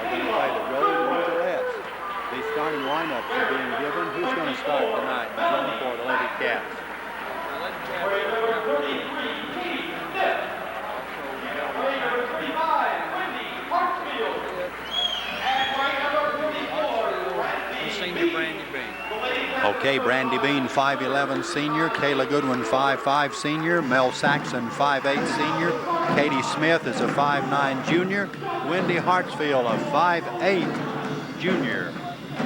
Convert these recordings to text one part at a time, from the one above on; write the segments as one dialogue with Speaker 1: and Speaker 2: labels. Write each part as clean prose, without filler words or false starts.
Speaker 1: are going to play the Golden Eaglettes. The starting lineups are being given. Who's going to start tonight? Jim, for the Lady Cats.
Speaker 2: Senior Brandy Bean.
Speaker 1: Okay, Brandy Bean, 5'11" senior. Kayla Goodwin, 5'5" senior. Mel Saxon, 5'8" senior. Katie Smith is a 5'9" junior. Wendy Hartsfield, a 5'8" junior.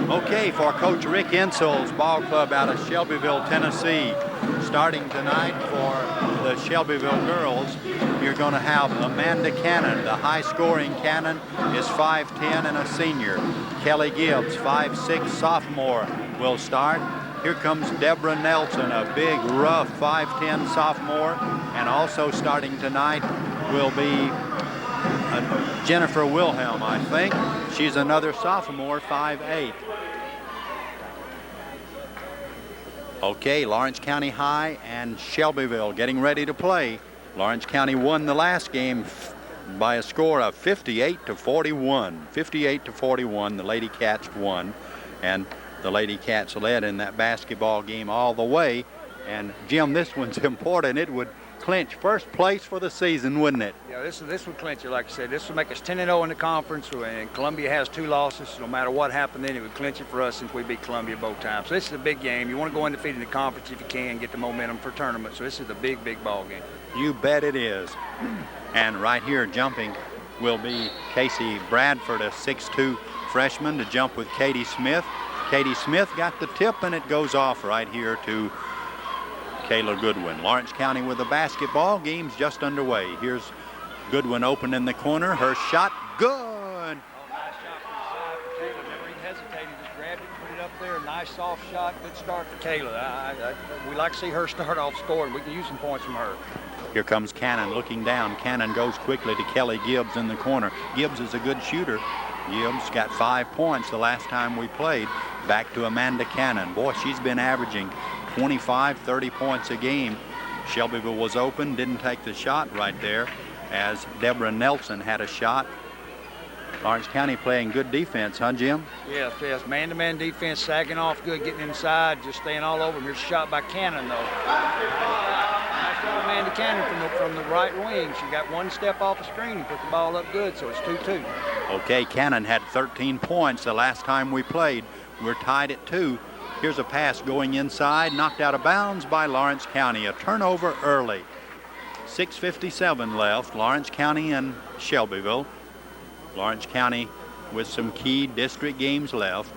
Speaker 1: Okay, for Coach Rick Insol's ball club out of Shelbyville, Tennessee. Starting tonight for the Shelbyville girls, you're going to have Amanda Cannon. The high-scoring Cannon is 5'10" and a senior. Kelly Gibbs, 5'6", sophomore, will start. Here comes Deborah Nelson, a big, rough 5'10" sophomore. And also starting tonight will be Jennifer Wilhelm, I think. She's another sophomore, 5'8". Okay, Lawrence County High and Shelbyville getting ready to play. Lawrence County won the last game by a score of 58-41. 58-41, the Lady Cats won. And the Lady Cats led in that basketball game all the way. And Jim, this one's important. It would clinch first place for the season, wouldn't it?
Speaker 2: Yeah, this would clinch it, like I said. This would make us 10-0 in the conference, and Columbia has 2 losses. So no matter what happened then, it would clinch it for us since we beat Columbia both times. So this is a big game. You want to go undefeated in the conference if you can, get the momentum for tournament. So this is a big, big ball game.
Speaker 1: You bet it is. And right here jumping will be Casey Bradford, a 6'2" freshman, to jump with Katie Smith. Katie Smith got the tip, and it goes off right here to Kayla Goodwin. Lawrence County with the basketball. Game's just underway. Here's Goodwin open in the corner. Her shot, good.
Speaker 2: Oh, nice shot from the side for Kayla. Never even hesitated. Just grabbed it, put it up there. Nice soft shot. Good start for Kayla. We like to see her start off scoring. We can use some points from her.
Speaker 1: Here comes Cannon looking down. Cannon goes quickly to Kelly Gibbs in the corner. Gibbs is a good shooter. Gibbs got 5 points the last time we played. Back to Amanda Cannon. Boy, she's been averaging 25, 30 points a game. Shelbyville was open, didn't take the shot right there, as Deborah Nelson had a shot. Lawrence County playing good defense, huh, Jim?
Speaker 2: Yes, yes. Man-to-man defense, sagging off good, getting inside, just staying all over them. Here's a shot by Cannon, though. Nice little Amanda Cannon from the right wing. She got one step off the screen and put the ball up good, so it's 2-2.
Speaker 1: Okay, Cannon had 13 points the last time we played. We're tied at 2. Here's a pass going inside, knocked out of bounds by Lawrence County. A turnover early. 6:57 left, Lawrence County and Shelbyville. Lawrence County with some key district games left.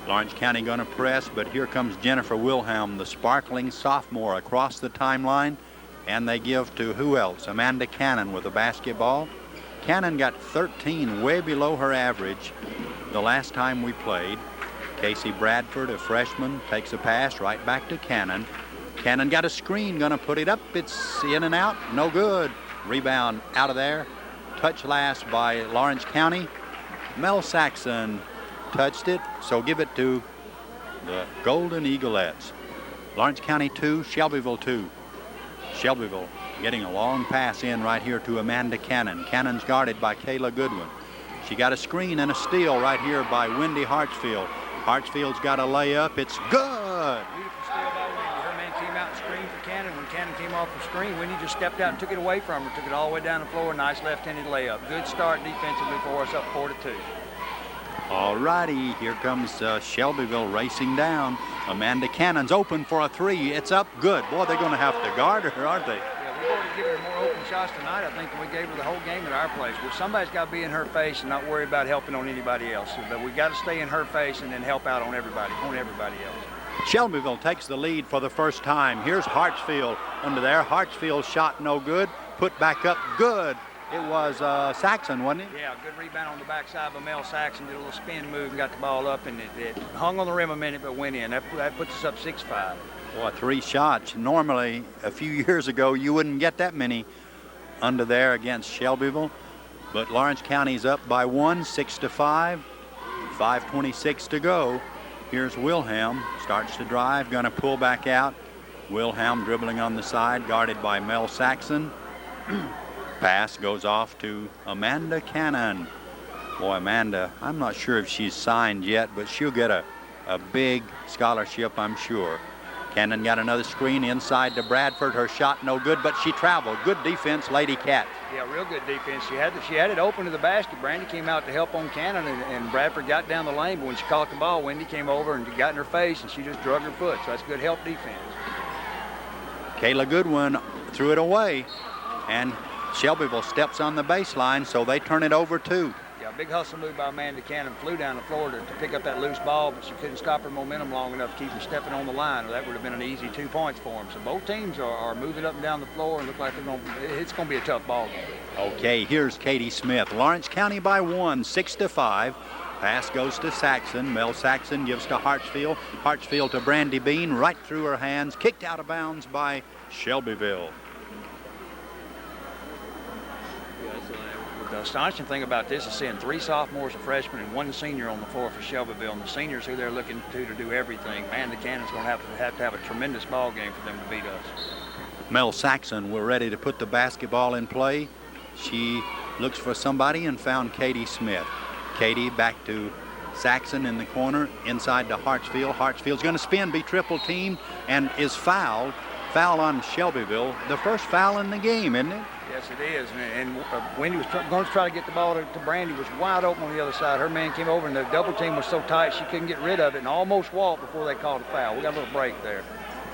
Speaker 1: Lawrence County going to press, but here comes Jennifer Wilhelm, the sparkling sophomore, across the timeline. And they give to who else? Amanda Cannon with the basketball. Cannon got 13, way below her average the last time we played. Casey Bradford, a freshman, takes a pass right back to Cannon. Cannon got a screen, gonna put it up. It's in and out, no good. Rebound out of there. Touch last by Lawrence County. Mel Saxon touched it, so give it to the Golden Eaglettes. Lawrence County 2, Shelbyville 2. Shelbyville getting a long pass in right here to Amanda Cannon. Cannon's guarded by Kayla Goodwin. She got a screen and a steal right here by Wendy Hartsfield. Hartsfield's got a layup. It's good.
Speaker 2: Beautiful steal by Wendy. Her man came out and screened for Cannon. When Cannon came off the screen, Wendy just stepped out and took it away from her. Took it all the way down the floor. Nice left-handed layup. Good start defensively for us, up 4-2.
Speaker 1: All righty, here comes Shelbyville racing down. Amanda Cannon's open for a 3. It's up good. Boy, they're going to have to guard her, aren't they?
Speaker 2: Yeah, we're going to give her more open shots tonight, I think, than we gave her the whole game at our place. But somebody's got to be in her face and not worry about helping on anybody else. But we got to stay in her face and then help out on everybody else.
Speaker 1: Shelbyville takes the lead for the first time. Here's Hartsfield under there. Hartsfield's shot no good. Put back up good. It was Saxon, wasn't it?
Speaker 2: Yeah, good rebound on the backside by Mel Saxon. Did a little spin move and got the ball up, and it hung on the rim a minute but went in. That puts us up 6-5.
Speaker 1: Boy, 3 shots. Normally, a few years ago, you wouldn't get that many under there against Shelbyville. But Lawrence County's up by 1, 6-5. 5:26 to go. Here's Wilhelm. Starts to drive, going to pull back out. Wilhelm dribbling on the side, guarded by Mel Saxon. Pass goes off to Amanda Cannon. Boy, Amanda, I'm not sure if she's signed yet, but she'll get a big scholarship, I'm sure. Cannon got another screen inside to Bradford. Her shot no good, but she traveled. Good defense, Lady Cat.
Speaker 2: Yeah, real good defense. She had it open to the basket. Brandy came out to help on Cannon, and Bradford got down the lane. But when she caught the ball, Wendy came over and got in her face, and she just drug her foot. So that's good help defense.
Speaker 1: Kayla Goodwin threw it away, and Shelbyville steps on the baseline, so they turn it over too.
Speaker 2: Yeah, big hustle move by Amanda Cannon. Flew down the floor to pick up that loose ball, but she couldn't stop her momentum long enough to keep them stepping on the line. That would have been an easy 2 points for them. So both teams are moving up and down the floor and look like it's going to be a tough ball game.
Speaker 1: Okay, here's Katie Smith. Lawrence County by 1, 6-5. Pass goes to Saxon. Mel Saxon gives to Hartsfield. Hartsfield to Brandy Bean, right through her hands. Kicked out of bounds by Shelbyville.
Speaker 2: The astonishing thing about this is seeing 3 sophomores, a freshman, and 1 senior on the floor for Shelbyville. And the seniors who they're looking to do everything. Man, the Cannon's going to have a tremendous ball game for them to beat us.
Speaker 1: Mel Saxon, we're ready to put the basketball in play. She looks for somebody and found Katie Smith. Katie back to Saxon in the corner, inside to Hartsfield. Hartsfield's going to spin, be triple teamed, and is fouled. Foul on Shelbyville. The first foul in the game, isn't it?
Speaker 2: Yes, it is. And Wendy was going to try to get the ball to Brandy. Was wide open on the other side. Her man came over, and the double team was so tight she couldn't get rid of it and almost walked before they called a foul. We got a little break there.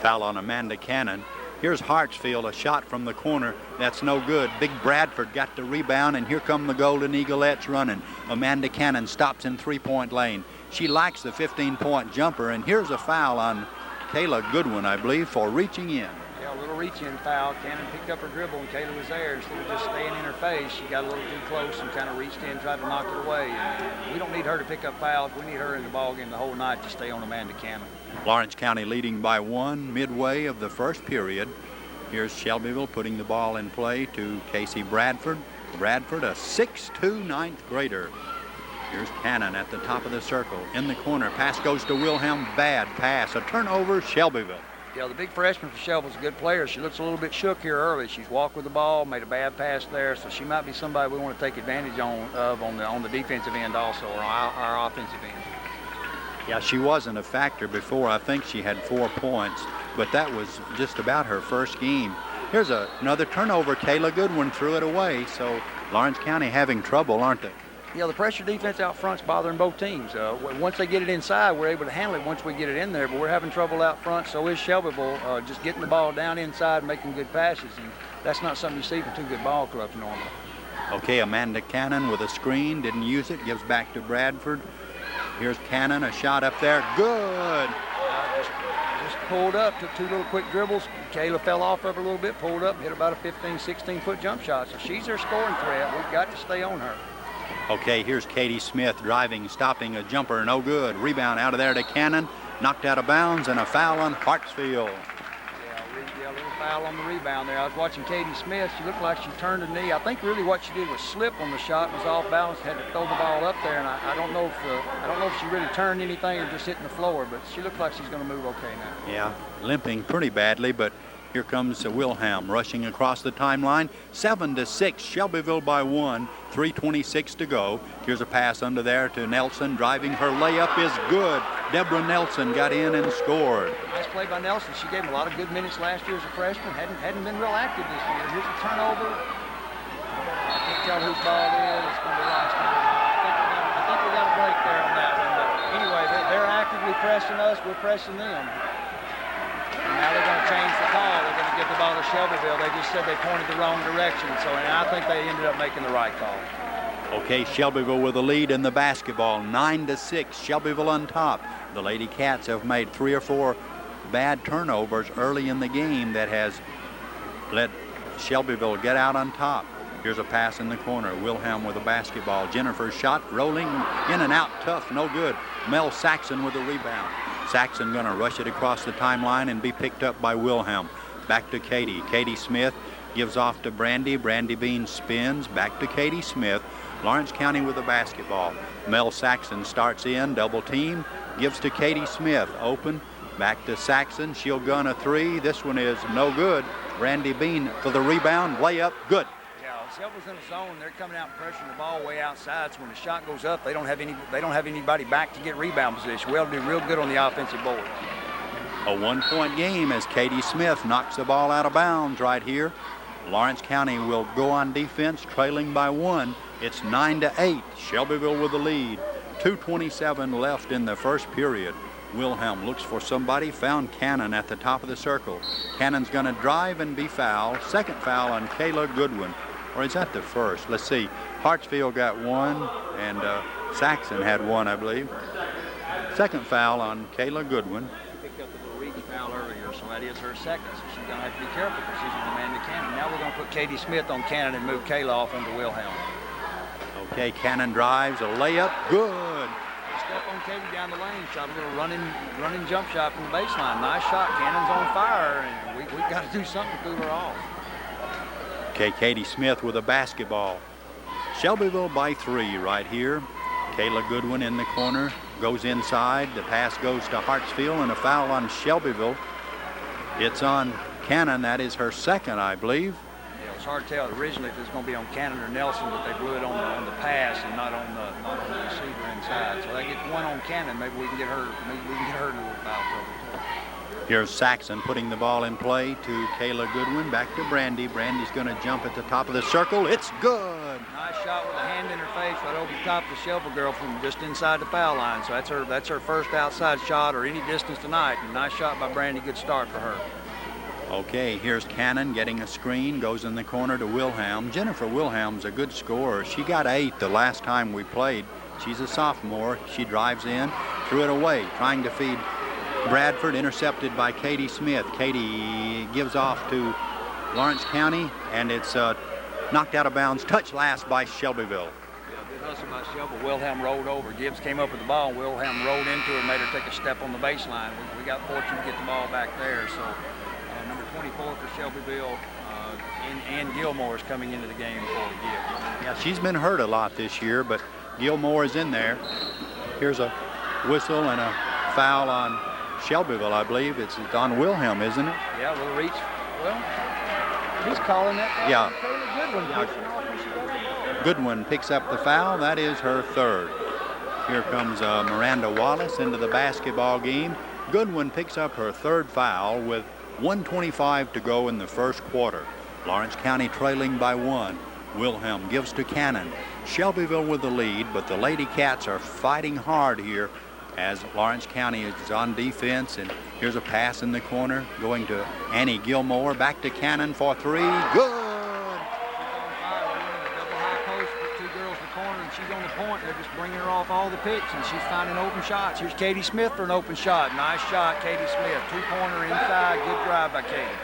Speaker 1: Foul on Amanda Cannon. Here's Hartsfield, a shot from the corner. That's no good. Big Bradford got the rebound, and here come the Golden Eaglettes running. Amanda Cannon stops in three-point lane. She likes the 15-point jumper, and here's a foul on Kayla Goodwin, I believe, for reaching in.
Speaker 2: Yeah, a little reach-in foul. Cannon picked up her dribble, and Kayla was there. Instead of just staying in her face, she got a little too close and kind of reached in, tried to knock it away. And we don't need her to pick up fouls. We need her in the ballgame the whole night to stay on Amanda Cannon.
Speaker 1: Lawrence County leading by 1 midway of the first period. Here's Shelbyville putting the ball in play to Casey Bradford. Bradford, a 6'2" ninth grader. Here's Cannon at the top of the circle. In the corner, pass goes to Wilhelm. Bad pass, a turnover, Shelbyville.
Speaker 2: Yeah, the big freshman for Shelbyville's a good player. She looks a little bit shook here early. She's walked with the ball, made a bad pass there, so she might be somebody we want to take advantage on the defensive end also, or our offensive end.
Speaker 1: Yeah, she wasn't a factor before. I think she had 4 points, but that was just about her first game. Here's another turnover. Kayla Goodwin threw it away, so Lawrence County having trouble, aren't they?
Speaker 2: Yeah, the pressure defense out front's bothering both teams. Once they get it inside, we're able to handle it once we get it in there, but we're having trouble out front, so is Shelbyville, just getting the ball down inside, making good passes, and that's not something you see from 2 good ball clubs normally.
Speaker 1: Okay, Amanda Cannon with a screen, didn't use it, gives back to Bradford. Here's Cannon, a shot up there, good!
Speaker 2: Just pulled up, took 2 little quick dribbles. Kayla fell off of her a little bit, pulled up, hit about a 15, 16-foot jump shot, so she's their scoring threat. We've got to stay on her.
Speaker 1: Okay, here's Katie Smith driving, stopping a jumper, no good. Rebound out of there to Cannon, knocked out of bounds, and a foul on Hartsfield.
Speaker 2: Yeah, a little foul on the rebound there. I was watching Katie Smith. She looked like she turned her knee. I think really what she did was slip on the shot, was off balance, had to throw the ball up there, and I don't know if she really turned anything or just hitting the floor, but she looks like she's going to move okay now.
Speaker 1: Yeah, limping pretty badly, but here comes Wilhelm rushing across the timeline. 7-6, Shelbyville by 1, 3:26 to go. Here's a pass under there to Nelson, driving. Her layup is good. Deborah Nelson got in and scored.
Speaker 2: Nice play by Nelson. She gave him a lot of good minutes last year as a freshman. Hadn't been real active this year. Here's a turnover. I can't tell whose ball it is. It's going to be Rice. I think we got a break there on that one. But anyway, they're actively pressing us. We're pressing them. And now they're going to change the call. They're going to give the ball to Shelbyville. They just said they pointed the wrong direction. So and I think they ended up making the right call.
Speaker 1: Okay, Shelbyville with a lead in the basketball, 9-6. Shelbyville on top. The Lady Cats have made 3 or 4 bad turnovers early in the game that has let Shelbyville get out on top. Here's a pass in the corner. Wilhelm with a basketball. Jennifer's shot rolling in and out, tough, no good. Mel Saxon with a rebound. Saxon going to rush it across the timeline and be picked up by Wilhelm. Back to Katie. Katie Smith gives off to Brandy. Brandy Bean spins. Back to Katie Smith. Lawrence County with the basketball. Mel Saxon starts in, double team, gives to Katie Smith. Open. Back to Saxon. She'll gun a 3. This one is no good. Brandy Bean for the rebound. Layup, good.
Speaker 2: Yeah, Shelbyville's in a zone. They're coming out and pressuring the ball way outside. So when the shot goes up, they don't have anybody back to get rebound position. We'll do real good on the offensive board.
Speaker 1: A 1-point game as Katie Smith knocks the ball out of bounds right here. Lawrence County will go on defense, trailing by 1. It's 9-8. Shelbyville with the lead. 2:27 left in the first period. Wilhelm looks for somebody, found Cannon at the top of the circle. Cannon's going to drive and be fouled. Second foul on Kayla Goodwin. Or is that the first? Let's see. Hartsfield got 1, and Saxon had 1, I believe. Second foul on Kayla Goodwin.
Speaker 2: She picked up the little reach foul earlier, so that is her second. So she's going to have to be careful because she's on Amanda Cannon. Now we're going to put Katie Smith on Cannon and move Kayla off onto Wilhelm.
Speaker 1: Okay, Cannon drives, a layup, good.
Speaker 2: Step on Katie down the lane, shot a little running jump shot from the baseline. Nice shot. Cannon's on fire, and we got to do something to cool her off.
Speaker 1: Okay, Katie Smith with a basketball. Shelbyville by 3 right here. Kayla Goodwin in the corner, goes inside. The pass goes to Hartsfield, and a foul on Shelbyville. It's on Cannon. That is her second, I believe.
Speaker 2: Yeah, it's hard to tell originally if it's going to be on Cannon or Nelson, but they blew it on the pass and not on the receiver inside. So they get 1 on Cannon. Maybe we can get her. Maybe we can get her in a little foul trouble.
Speaker 1: Here's Saxon putting the ball in play to Kayla Goodwin. Back to Brandy. Brandy's going to jump at the top of the circle. It's good.
Speaker 2: Nice shot with a hand in her face right over the top of the Shelbyville girl from just inside the foul line. So that's her first outside shot or any distance tonight. And nice shot by Brandy. Good start for her.
Speaker 1: Okay, here's Cannon getting a screen. Goes in the corner to Wilhelm. Jennifer Wilhelm's a good scorer. She got 8 the last time we played. She's a sophomore. She drives in, threw it away, trying to feed Bradford, intercepted by Katie Smith. Katie gives off to Lawrence County, and it's knocked out of bounds. Touch last by Shelbyville.
Speaker 2: Yeah, good hustle by Shelbyville. Wilhelm rolled over. Gibbs came up with the ball. Wilhelm rolled into her and made her take a step on the baseline. We got fortunate to get the ball back there. So number 24 for Shelbyville, and Gilmore is coming into the game for Gibbs.
Speaker 1: Yeah, she's been hurt a lot this year, but Gilmore is in there. Here's a whistle and a foul on Shelbyville, I believe. It's on Wilhelm, isn't it?
Speaker 2: Yeah, we'll reach. Well, he's calling that.
Speaker 1: Yeah.
Speaker 2: Goodwin.
Speaker 1: Goodwin picks up the foul. That is her third. Here comes Miranda Wallace into the basketball game. Goodwin picks up her third foul with 1:25 to go in the first quarter. Lawrence County trailing by 1. Wilhelm gives to Cannon. Shelbyville with the lead, but the Lady Cats are fighting hard here as Lawrence County is on defense. And here's a pass in the corner going to Annie Gilmore. Back to Cannon for 3. Good!
Speaker 2: Double high post with 2 girls in the corner, and she's on the point. They're just bringing her off all the picks, and she's finding open shots. Here's Katie Smith for an open shot. Nice shot, Katie Smith. 2-pointer inside. Good drive by Katie.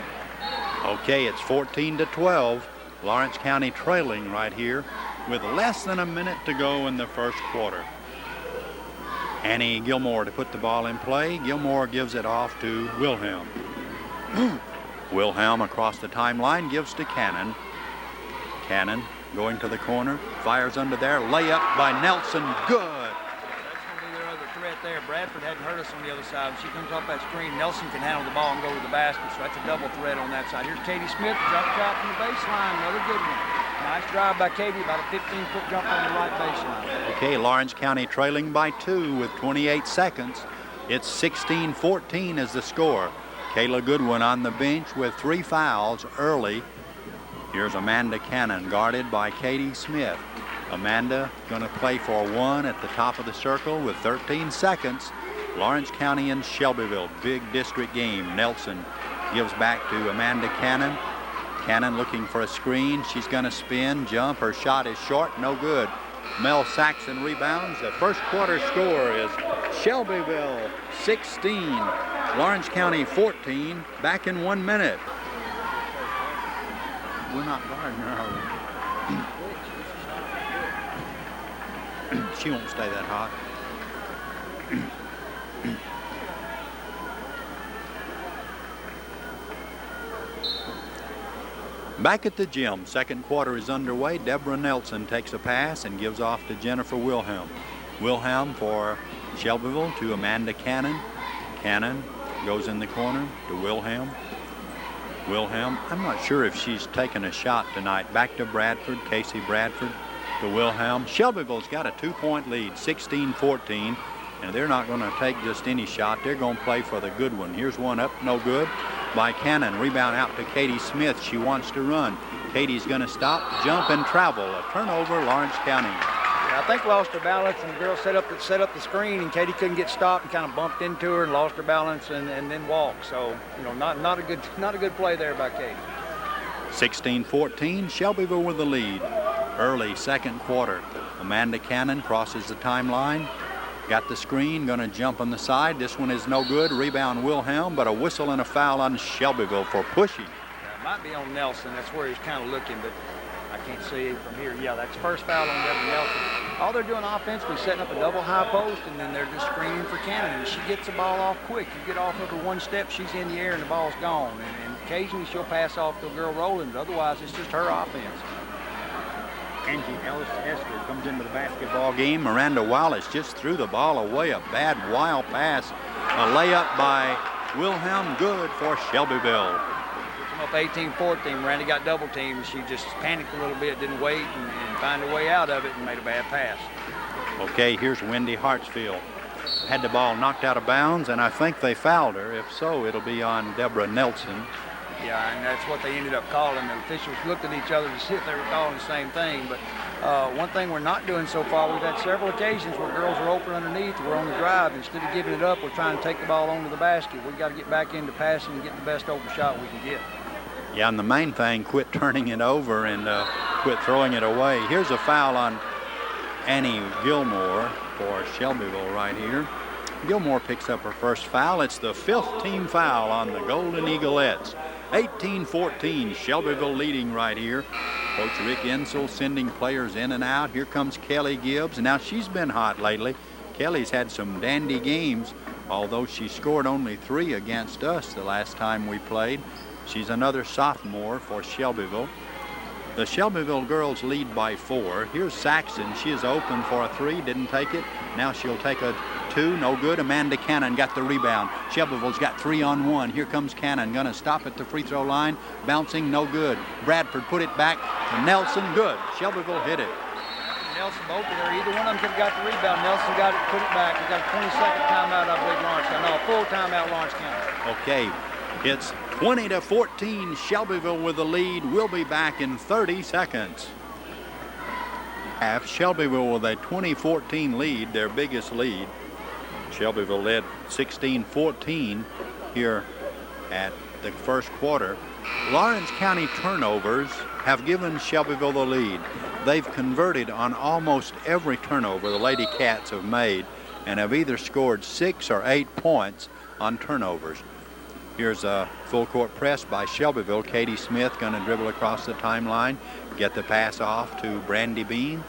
Speaker 1: Okay, it's 14-12. Lawrence County trailing right here with less than a minute to go in the first quarter. Annie Gilmore to put the ball in play. Gilmore gives it off to Wilhelm. Wilhelm across the timeline gives to Cannon. Cannon going to the corner, fires under there, layup by Nelson, good.
Speaker 2: That's going to be their other threat there. Bradford hadn't hurt us on the other side. When she comes off that screen, Nelson can handle the ball and go to the basket, so that's a double threat on that side. Here's Katie Smith, jump shot from the baseline, another good one. Nice drive by Katie, about a 15-foot jump on the right baseline.
Speaker 1: Okay, Lawrence County trailing by 2 with 28 seconds. It's 16-14 is the score. Kayla Goodwin on the bench with 3 fouls early. Here's Amanda Cannon guarded by Katie Smith. Amanda going to play for 1 at the top of the circle with 13 seconds. Lawrence County and Shelbyville, big district game. Nelson gives back to Amanda Cannon. Cannon looking for a screen. She's going to spin, jump. Her shot is short, no good. Mel Saxon rebounds. The first quarter score is Shelbyville 16, Lawrence County 14. Back in 1 minute. We're not guarding her, are we? She won't stay that hot. Back at the gym, second quarter is underway. Deborah Nelson takes a pass and gives off to Jennifer Wilhelm. Wilhelm for Shelbyville to Amanda Cannon. Cannon goes in the corner to Wilhelm. Wilhelm, I'm not sure if she's taken a shot tonight. Back to Bradford, Casey Bradford to Wilhelm. Shelbyville's got a 2-point lead, 16-14, and they're not going to take just any shot. They're going to play for the good one. Here's one up, no good by Cannon. Rebound out to Katie Smith. She wants to run. Katie's going to stop, jump, and travel. A turnover, Lawrence County.
Speaker 2: Yeah, I think lost her balance, and the girl set up the screen, and Katie couldn't get stopped and kind of bumped into her and lost her balance and then walked. So, you know, not a good play there by Katie.
Speaker 1: 16-14, Shelbyville with the lead. Early second quarter. Amanda Cannon crosses the timeline. Got the screen, going to jump on the side. This one is no good. Rebound Wilhelm, but a whistle and a foul on Shelbyville for pushing.
Speaker 2: It might be on Nelson. That's where he's kind of looking, but I can't see it from here. Yeah, that's first foul on Deborah Nelson. All they're doing offensively, setting up a double high post, and then they're just screening for Cannon. And she gets the ball off quick. You get off of her one step, she's in the air, and the ball's gone. And occasionally she'll pass off to a girl rolling, but otherwise it's just her offense.
Speaker 1: Angie Ellis-Hester comes into the basketball game. Miranda Wallace just threw the ball away. A bad, wild pass. A layup by Wilhelm, good for Shelbyville.
Speaker 2: Up 18-14. Miranda got double teamed. She just panicked a little bit, didn't wait and find a way out of it, and made a bad pass.
Speaker 1: Okay, here's Wendy Hartsfield. Had the ball knocked out of bounds, and I think they fouled her. If so, it'll be on Deborah Nelson.
Speaker 2: Yeah, and that's what they ended up calling. The officials looked at each other to see if they were calling the same thing. But one thing we're not doing so far, we've had several occasions where girls are open underneath. We're on the drive. Instead of giving it up, we're trying to take the ball onto the basket. We've got to get back into passing and get the best open shot we can get.
Speaker 1: Yeah, and the main thing, quit turning it over and quit throwing it away. Here's a foul on Annie Gilmore for Shelbyville right here. Gilmore picks up her first foul. It's the 5th team foul on the Golden Eaglettes. 18-14, Shelbyville leading right here. Coach Rick Insel sending players in and out. Here comes Kelly Gibbs. Now she's been hot lately. Kelly's had some dandy games, although she scored only 3 against us the last time we played. She's another sophomore for Shelbyville. The Shelbyville girls lead by 4. Here's Saxon. She is open for a 3, didn't take it. Now she'll take a 2, no good. Amanda Cannon got the rebound. Shelbyville's got 3-on-1. Here comes Cannon, gonna stop at the free throw line. Bouncing, no good. Bradford put it back to Nelson, good. Shelbyville hit it.
Speaker 2: Nelson both of there. Either one of them could have got the rebound. Nelson got it, put it back. We got a 20-second timeout, I believe, Lawrence County. No, a full timeout, Lawrence County.
Speaker 1: Okay, it's 20-14, Shelbyville with the lead. We'll be back in 30 seconds. Shelbyville with a 20-14 lead, their biggest lead. Shelbyville led 16-14 here at the first quarter. Lawrence County turnovers have given Shelbyville the lead. They've converted on almost every turnover the Lady Cats have made and have either scored 6 or 8 points on turnovers. Here's a full court press by Shelbyville. Katie Smith going to dribble across the timeline, get the pass off to Brandy Bean.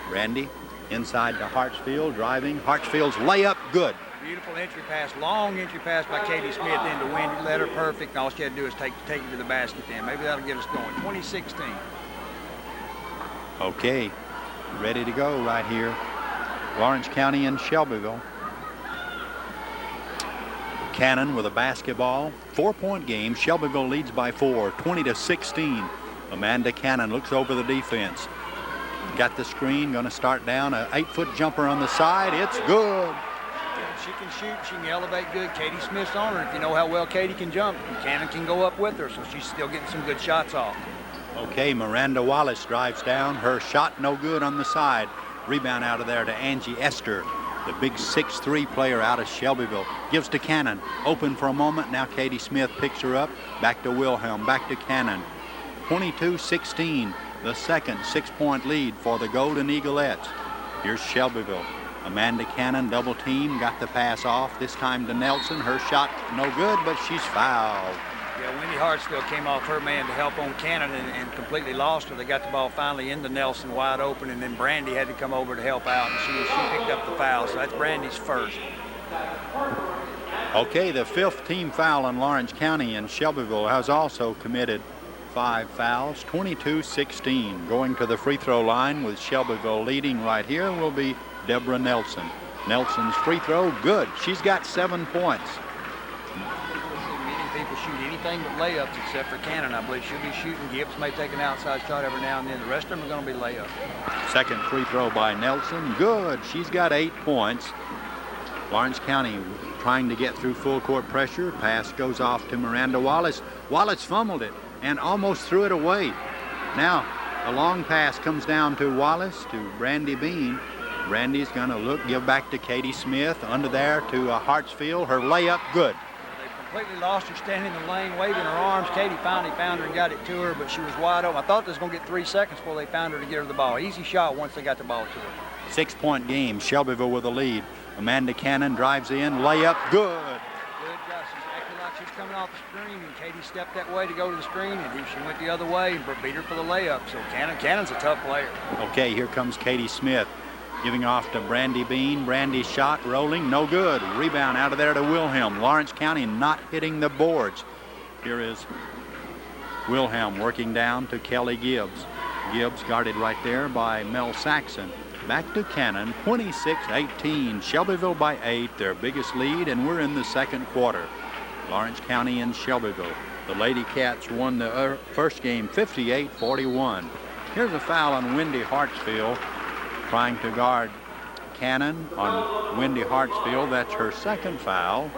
Speaker 1: Brandy inside to Hartsfield, driving. Hartsfield's layup, good.
Speaker 2: Beautiful entry pass, long entry pass by Katie Smith into Wendy. Let her perfect. All she had to do is take it to the basket then. Maybe that'll get us going. 2016.
Speaker 1: Okay, ready to go right here. Lawrence County and Shelbyville. Cannon with a basketball. 4-point game. Shelbyville leads by 4, 20-16. Amanda Cannon looks over the defense. Got the screen, going to start down. An 8-foot jumper on the side. It's good.
Speaker 2: She can shoot. She can elevate good. Katie Smith's on her. If you know how well Katie can jump, Cannon can go up with her, so she's still getting some good shots off.
Speaker 1: Okay, Miranda Wallace drives down. Her shot no good on the side. Rebound out of there to Angie Esther, the big 6'3" player out of Shelbyville. Gives to Cannon. Open for a moment. Now Katie Smith picks her up. Back to Wilhelm. Back to Cannon. 22-16. The second 6-point lead for the Golden Eaglettes. Here's Shelbyville. Amanda Cannon double team, got the pass off, this time to Nelson. Her shot no good, but she's fouled.
Speaker 2: Yeah, Wendy Hartsfield came off her man to help on Cannon and completely lost her. They got the ball finally into Nelson wide open, and then Brandy had to come over to help out, and she picked up the foul, so that's Brandy's first.
Speaker 1: Okay, the 5th team foul on Lawrence County, and Shelbyville has also committed 5 fouls, 22-16. Going to the free throw line with Shelbyville leading right here will be Deborah Nelson. Nelson's free throw, good. She's got 7 points.
Speaker 2: Meeting people shoot anything but layups except for Cannon. I believe she'll be shooting. Gibbs may take an outside shot every now and then. The rest of them are going to be layups.
Speaker 1: Second free throw by Nelson. Good. She's got 8 points. Lawrence County trying to get through full court pressure. Pass goes off to Miranda Wallace. Wallace fumbled it and almost threw it away. Now a long pass comes down to Wallace to Brandy Bean. Brandy's going to look, give back to Katie Smith. Under there to Hartsfield. Her layup, good.
Speaker 2: They completely lost her standing in the lane, waving her arms. Katie finally found her and got it to her, but she was wide open. I thought they was going to get 3 seconds before they found her to get her the ball. Easy shot once they got the ball to her.
Speaker 1: 6-point game. Shelbyville with a lead. Amanda Cannon drives in. Layup, good.
Speaker 2: Good job. She's acting like she's coming off the screen, and Katie stepped that way to go to the screen, and she went the other way and beat her for the layup. So Cannon's a tough player.
Speaker 1: Okay, here comes Katie Smith. Giving off to Brandy Bean. Brandy's shot rolling, no good. Rebound out of there to Wilhelm. Lawrence County not hitting the boards. Here is Wilhelm working down to Kelly Gibbs. Gibbs guarded right there by Mel Saxon. Back to Cannon, 26-18. Shelbyville by 8, their biggest lead, and we're in the second quarter. Lawrence County and Shelbyville. The Lady Cats won the first game 58-41. Here's a foul on Wendy Hartsfield. Trying to guard Cannon on Wendy Hartsfield. That's her second foul.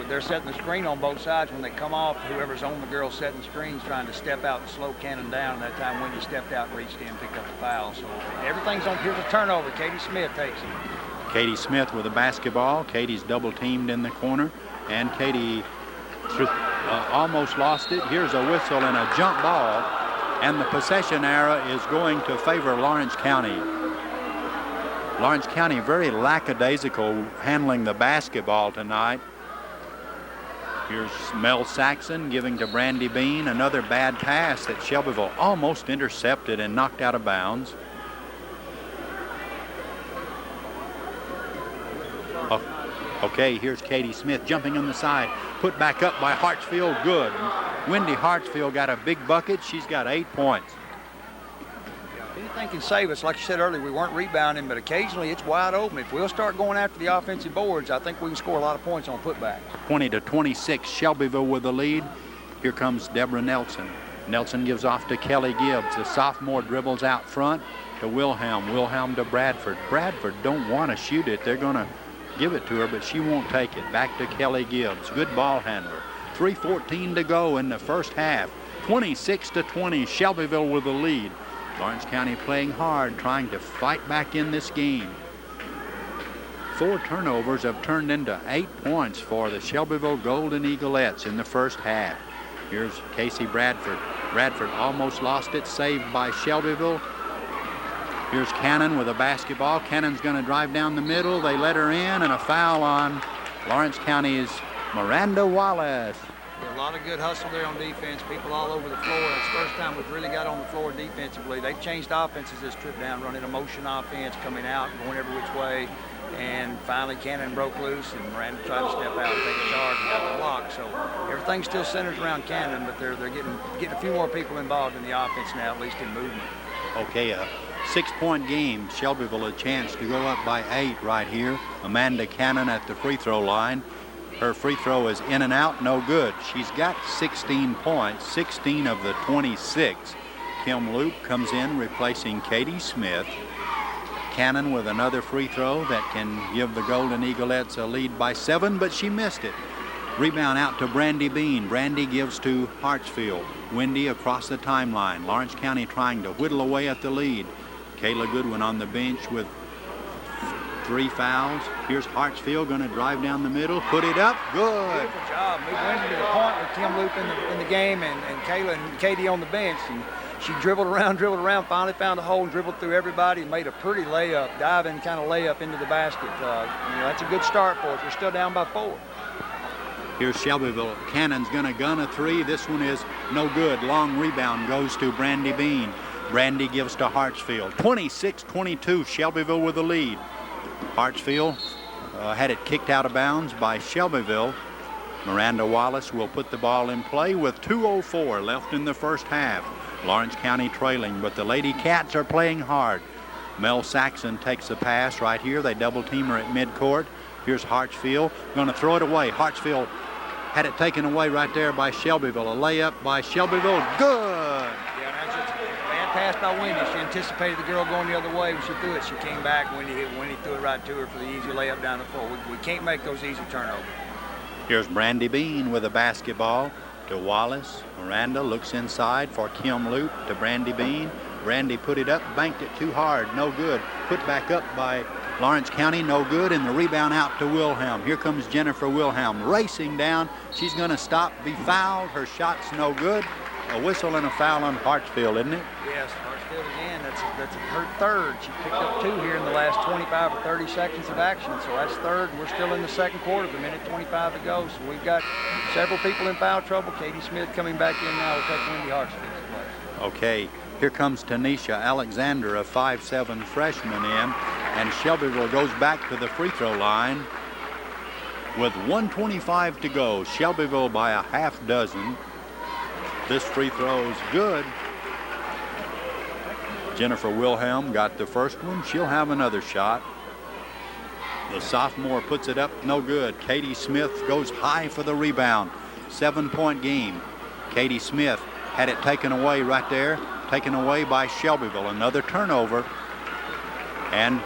Speaker 2: They're setting the screen on both sides. When they come off, whoever's on the girl setting the screen's trying to step out and slow Cannon down. That time Wendy stepped out and reached in and picked up the foul. So everything's on. Here's a turnover. Katie Smith takes it.
Speaker 1: Katie Smith with a basketball. Katie's double teamed in the corner, and Katie almost lost it. Here's a whistle and a jump ball. And the possession arrow is going to favor Lawrence County. Lawrence County very lackadaisical handling the basketball tonight. Here's Mel Saxon giving to Brandy Bean. Another bad pass that Shelbyville almost intercepted and knocked out of bounds. Okay, here's Katie Smith jumping on the side. Put back up by Hartsfield, good. Wendy Hartsfield got a big bucket. She's got 8 points.
Speaker 2: Anything can save us. Like you said earlier, we weren't rebounding, but occasionally it's wide open. If we'll start going after the offensive boards, I think we can score a lot of points on putbacks.
Speaker 1: 20-26, Shelbyville with the lead. Here comes Deborah Nelson. Nelson gives off to Kelly Gibbs. The sophomore dribbles out front to Wilhelm. Wilhelm to Bradford. Bradford don't want to shoot it. They're going to give it to her, but she won't take it. Back to Kelly Gibbs. Good ball handler. 3:14 to go in the first half. 26-20, Shelbyville with the lead. Lawrence County playing hard, trying to fight back in this game. 4 turnovers have turned into 8 points for the Shelbyville Golden Eaglettes in the first half. Here's Casey Bradford. Bradford almost lost it, saved by Shelbyville. Here's Cannon with a basketball. Cannon's going to drive down the middle. They let her in, and a foul on Lawrence County's Miranda Wallace.
Speaker 2: A lot of good hustle there on defense. People all over the floor. It's the first time we've really got on the floor defensively. They've changed offenses this trip down, running a motion offense, coming out, going every which way. And finally, Cannon broke loose, and Miranda tried to step out and take a charge and got the block. So everything still centers around Cannon, but they're getting a few more people involved in the offense now, at least in movement.
Speaker 1: Okay, a 6-point game. Shelbyville a chance to go up by 8 right here. Amanda Cannon at the free throw line. Her free throw is in and out, no good. She's got 16 points, 16 of the 26. Kim Loop comes in replacing Katie Smith. Cannon with another free throw that can give the Golden Eaglettes a lead by 7, but she missed it. Rebound out to Brandy Bean. Brandy gives to Hartsfield. Wendy across the timeline. Lawrence County trying to whittle away at the lead. Kayla Goodwin on the bench with 3 fouls. Here's Hartsfield going to drive down the middle, put it up, good.
Speaker 2: Beautiful job. Move Wendy to the point with Kim Loop in the game and Kayla and Katie on the bench. And she dribbled around, finally found a hole and dribbled through everybody and made a pretty layup, diving kind of layup into the basket. That's a good start for us. We're still down by 4.
Speaker 1: Here's Shelbyville. Cannon's going to gun a 3. This one is no good. Long rebound goes to Brandy Bean. Brandy gives to Hartsfield. 26-22, Shelbyville with the lead. Hartsfield had it kicked out of bounds by Shelbyville. Miranda Wallace will put the ball in play with 2:04 left in the first half. Lawrence County trailing, but the Lady Cats are playing hard. Mel Saxon takes the pass right here. They double team her at midcourt. Here's Hartsfield, going to throw it away. Hartsfield had it taken away right there by Shelbyville. A layup by Shelbyville. Good.
Speaker 2: Yeah, that's just a bad pass by Wendy. She anticipated the girl going the other way when she threw it. She came back. Wendy threw it right to her for the easy layup down the floor. We can't make those easy turnovers.
Speaker 1: Here's Brandy Bean with a basketball to Wallace. Miranda looks inside for Kim Loop to Brandy Bean. Brandy put it up, banked it too hard, no good. Put back up by Lawrence County, no good, and the rebound out to Wilhelm. Here comes Jennifer Wilhelm racing down. She's going to stop, be fouled. Her shot's no good. A whistle and a foul on Hartsfield, isn't it?
Speaker 2: Yes, Hartsfield again. That's her third. She picked up 2 here in the last 25 or 30 seconds of action, so that's third. We're still in the second quarter, the minute 25 to go, so we've got several people in foul trouble. Katie Smith coming back in now will take Wendy Hartsfield's place.
Speaker 1: Okay, here comes Tanisha Alexander, a 5'7" freshman in, and Shelbyville goes back to the free throw line with 1:25 to go. Shelbyville by a half dozen. This free throw is good. Jennifer Wilhelm got the first one. She'll have another shot. The sophomore puts it up, no good. Katie Smith goes high for the rebound. 7-point game. Katie Smith had it taken away right there. Taken away by Shelbyville. Another turnover. And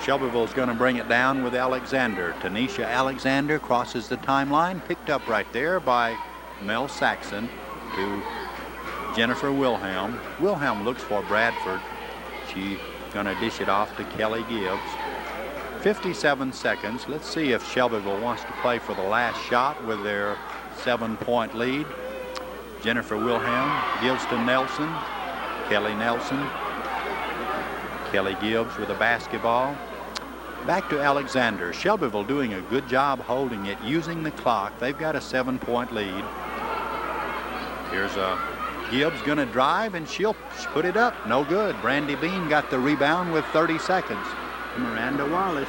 Speaker 1: Shelbyville's going to bring it down with Alexander. Tanisha Alexander crosses the timeline. Picked up right there by Mel Saxon to Jennifer Wilhelm. Wilhelm looks for Bradford. She's going to dish it off to Kelly Gibbs. 57 seconds. Let's see if Shelbyville wants to play for the last shot with their 7-point lead. Jennifer Wilhelm gives to Nelson. Kelly Nelson. Kelly Gibbs with a basketball. Back to Alexander. Shelbyville doing a good job holding it, using the clock. They've got a 7-point lead. Here's Gibbs going to drive, and she'll put it up. No good. Brandy Bean got the rebound with 30 seconds. Miranda Wallace.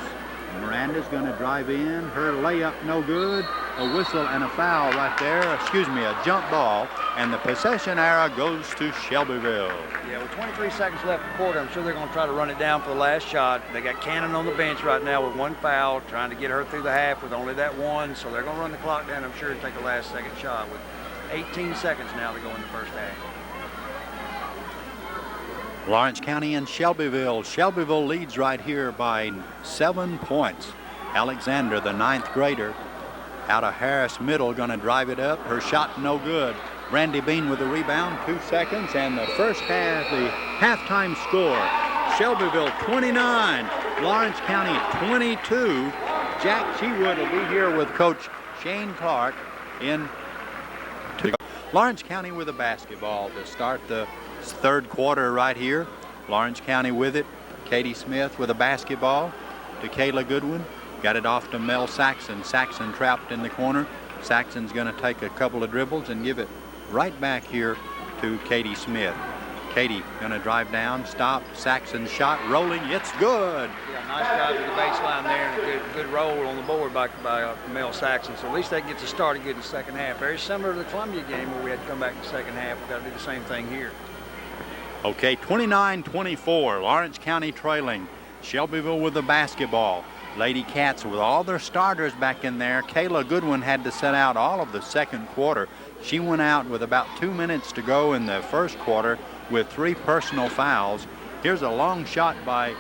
Speaker 1: Miranda's going to drive in. Her layup no good. A whistle and a foul right there. Excuse me, a jump ball. And the possession arrow goes to Shelbyville.
Speaker 2: Yeah, with 23 seconds left in the quarter, I'm sure they're going to try to run it down for the last shot. They got Cannon on the bench right now with 1 foul, trying to get her through the half with only that 1. So they're going to run the clock down, I'm sure, and take the last second shot with 18 seconds now to go in the first half.
Speaker 1: Lawrence County and Shelbyville. Shelbyville leads right here by 7 points. Alexander, the 9th grader, out of Harris Middle, going to drive it up. Her shot no good. Brandy Bean with the rebound, 2 seconds, and the first half, the halftime score. Shelbyville 29, Lawrence County 22. Jack Chewood will be here with Coach Shane Clark in Lawrence County with a basketball to start the third quarter right here. Lawrence County with it. Katie Smith with a basketball to Kayla Goodwin. Got it off to Mel Saxon. Saxon trapped in the corner. Saxon's going to take a couple of dribbles and give it right back here to Katie Smith. Katie going to drive down, stop. Saxon's shot rolling. It's good.
Speaker 2: Yeah, nice job to the baseline there, and a good roll on the board by Mel Saxon. So at least that gets us started good in the second half. Very similar to the Columbia game where we had to come back in the second half. We've got to do the same thing here.
Speaker 1: Okay, 29-24. Lawrence County trailing. Shelbyville with the basketball. Lady Cats with all their starters back in there. Kayla Goodwin had to set out all of the second quarter. She went out with about 2 minutes to go in the first quarter with 3 personal fouls. Here's a long shot by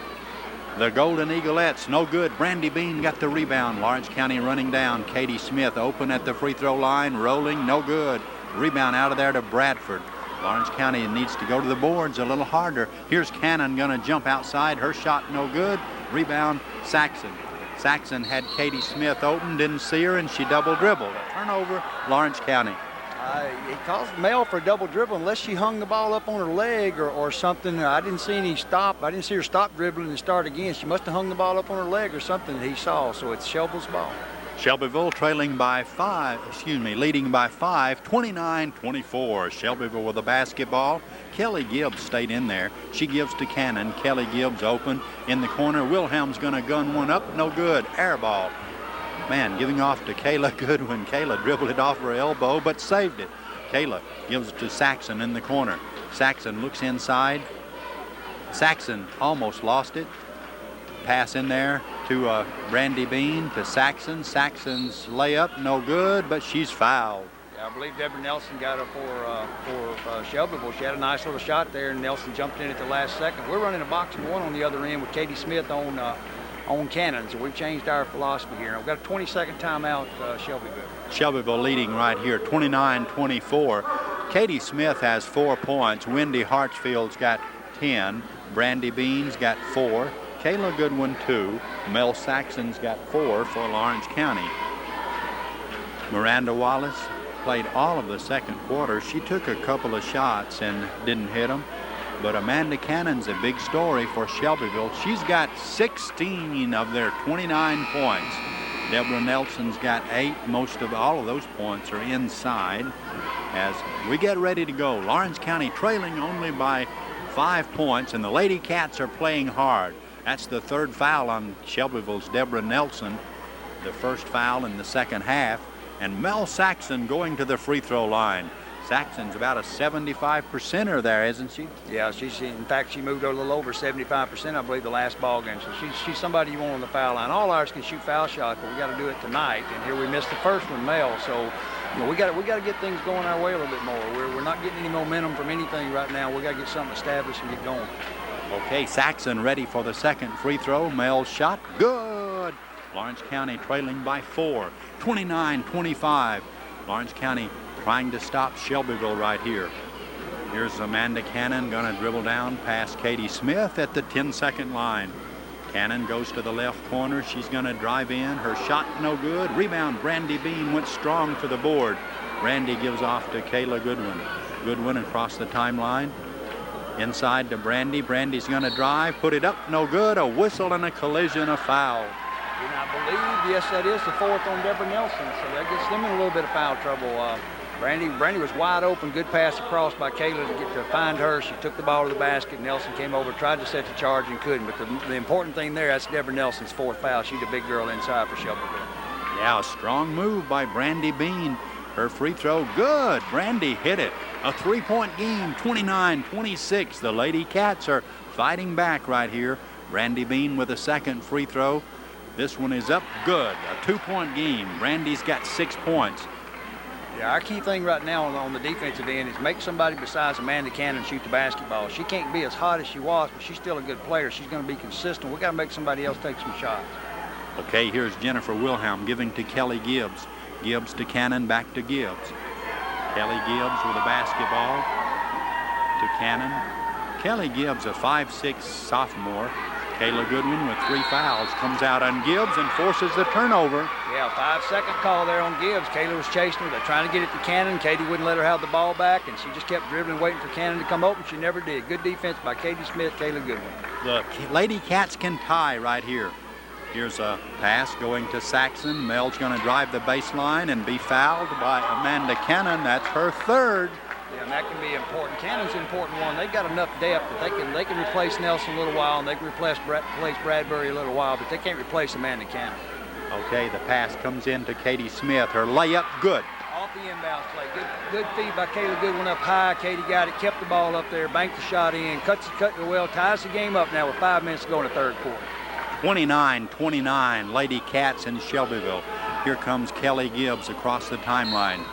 Speaker 1: the Golden Eaglettes. No good. Brandy Bean got the rebound. Lawrence County running down. Katie Smith open at the free throw line. Rolling. No good. Rebound out of there to Bradford. Lawrence County needs to go to the boards a little harder. Here's Cannon going to jump outside. Her shot no good. Rebound Saxon. Saxon had Katie Smith open, didn't see her, and she double dribbled. A turnover, Lawrence County.
Speaker 2: It caused Mel for a double dribble unless she hung the ball up on her leg or something. I didn't see any stop. I didn't see her stop dribbling and start again. She must have hung the ball up on her leg or something that he saw. So it's Shelbyville's ball.
Speaker 1: Shelbyville trailing by 5, leading by 5, 29-24. Shelbyville with a basketball. Kelly Gibbs stayed in there. She gives to Cannon. Kelly Gibbs open in the corner. Wilhelm's going to gun one up. No good. Air ball. Man, giving off to Kayla Goodwin. Kayla dribbled it off her elbow, but saved it. Kayla gives it to Saxon in the corner. Saxon looks inside. Saxon almost lost it. Pass in there to Brandy Bean to Saxon. Saxon's layup, no good, but she's fouled.
Speaker 2: Yeah, I believe Deborah Nelson got her for Shelbyville. She had a nice little shot there, and Nelson jumped in at the last second. We're running a boxing one on the other end with Katie Smith on Cannon, so we've changed our philosophy here. We've got a 20-second timeout, Shelbyville.
Speaker 1: Shelbyville leading right here, 29-24. Katie Smith has 4 points. Wendy Hartsfield's got 10. Brandy Bean's got 4. Kayla Goodwin 2. Mel Saxon's got 4 for Lawrence County. Miranda Wallace played all of the second quarter. She took a couple of shots and didn't hit them. But Amanda Cannon's a big story for Shelbyville. She's got 16 of their 29 points. Deborah Nelson's got 8. Most of all of those points are inside. As we get ready to go, Lawrence County trailing only by 5 points, and the Lady Cats are playing hard. That's the 3rd foul on Shelbyville's Deborah Nelson, the 1st foul in the second half. And Mel Saxon going to the free throw line. Saxon's about a 75%er there, isn't she?
Speaker 2: Yeah, in fact, she moved a little over 75%, I believe, the last ball game. So she's somebody you want on the foul line. All ours can shoot foul shots, but we got to do it tonight. And here we missed the first one, Mel. So we got to get things going our way a little bit more. We're not getting any momentum from anything right now. We got to get something established and get going.
Speaker 1: Okay, Saxon ready for the second free throw. Mel's shot, good. Lawrence County trailing by 4, 29-25. Lawrence County trying to stop Shelbyville right here. Here's Amanda Cannon going to dribble down past Katie Smith at the 10-second line. Cannon goes to the left corner. She's going to drive in. Her shot no good. Rebound, Brandy Bean went strong to the board. Brandy gives off to Kayla Goodwin. Goodwin across the timeline. Inside to Brandy. Brandy's going to drive. Put it up, no good. A whistle and a collision, a foul.
Speaker 2: And I believe, yes, that is the 4th on Deborah Nelson. So that gets them in a little bit of foul trouble. Brandy was wide open. Good pass across by Kayla to find her. She took the ball to the basket. Nelson came over, tried to set the charge and couldn't. But the important thing there, that's Deborah Nelson's 4th foul. She's a big girl inside for Shelbyville.
Speaker 1: Yeah, a strong move by Brandy Bean. Her free throw, good. Brandy hit it. A 3-point game, 29-26. The Lady Cats are fighting back right here. Brandy Bean with a second free throw. This one is up, good. A 2-point game. Brandy's got 6 points.
Speaker 2: Yeah, our key thing right now on the defensive end is make somebody besides Amanda Cannon shoot the basketball. She can't be as hot as she was, but she's still a good player. She's going to be consistent. We got to make somebody else take some shots.
Speaker 1: Okay, here's Jennifer Wilhelm giving to Kelly Gibbs. Gibbs to Cannon, back to Gibbs. Kelly Gibbs with a basketball to Cannon. Kelly Gibbs, a 5'6" sophomore. Kayla Goodwin with 3 fouls comes out on Gibbs and forces the turnover.
Speaker 2: Yeah, 5-second call there on Gibbs. Kayla was chasing her. They're trying to get it to Cannon. Katie wouldn't let her have the ball back, and she just kept dribbling, waiting for Cannon to come open. She never did. Good defense by Katie Smith, Kayla Goodwin.
Speaker 1: The Lady Cats can tie right here. Here's a pass going to Saxon. Mel's going to drive the baseline and be fouled by Amanda Cannon. That's her 3rd.
Speaker 2: Yeah, and that can be important. Cannon's an important one. They've got enough depth that they can replace Nelson a little while, and they can replace Bradbury a little while, but they can't replace Amanda Cannon.
Speaker 1: Okay, the pass comes in to Katie Smith. Her layup, good.
Speaker 2: Off the inbound play. Good feed by Kayla Goodwin up high. Katie got it, kept the ball up there, banked the shot in, cut it well, ties the game up now with 5 minutes to go in the 3rd quarter.
Speaker 1: 29-29, Lady Cats in Shelbyville. Here comes Kelly Gibbs across the timeline.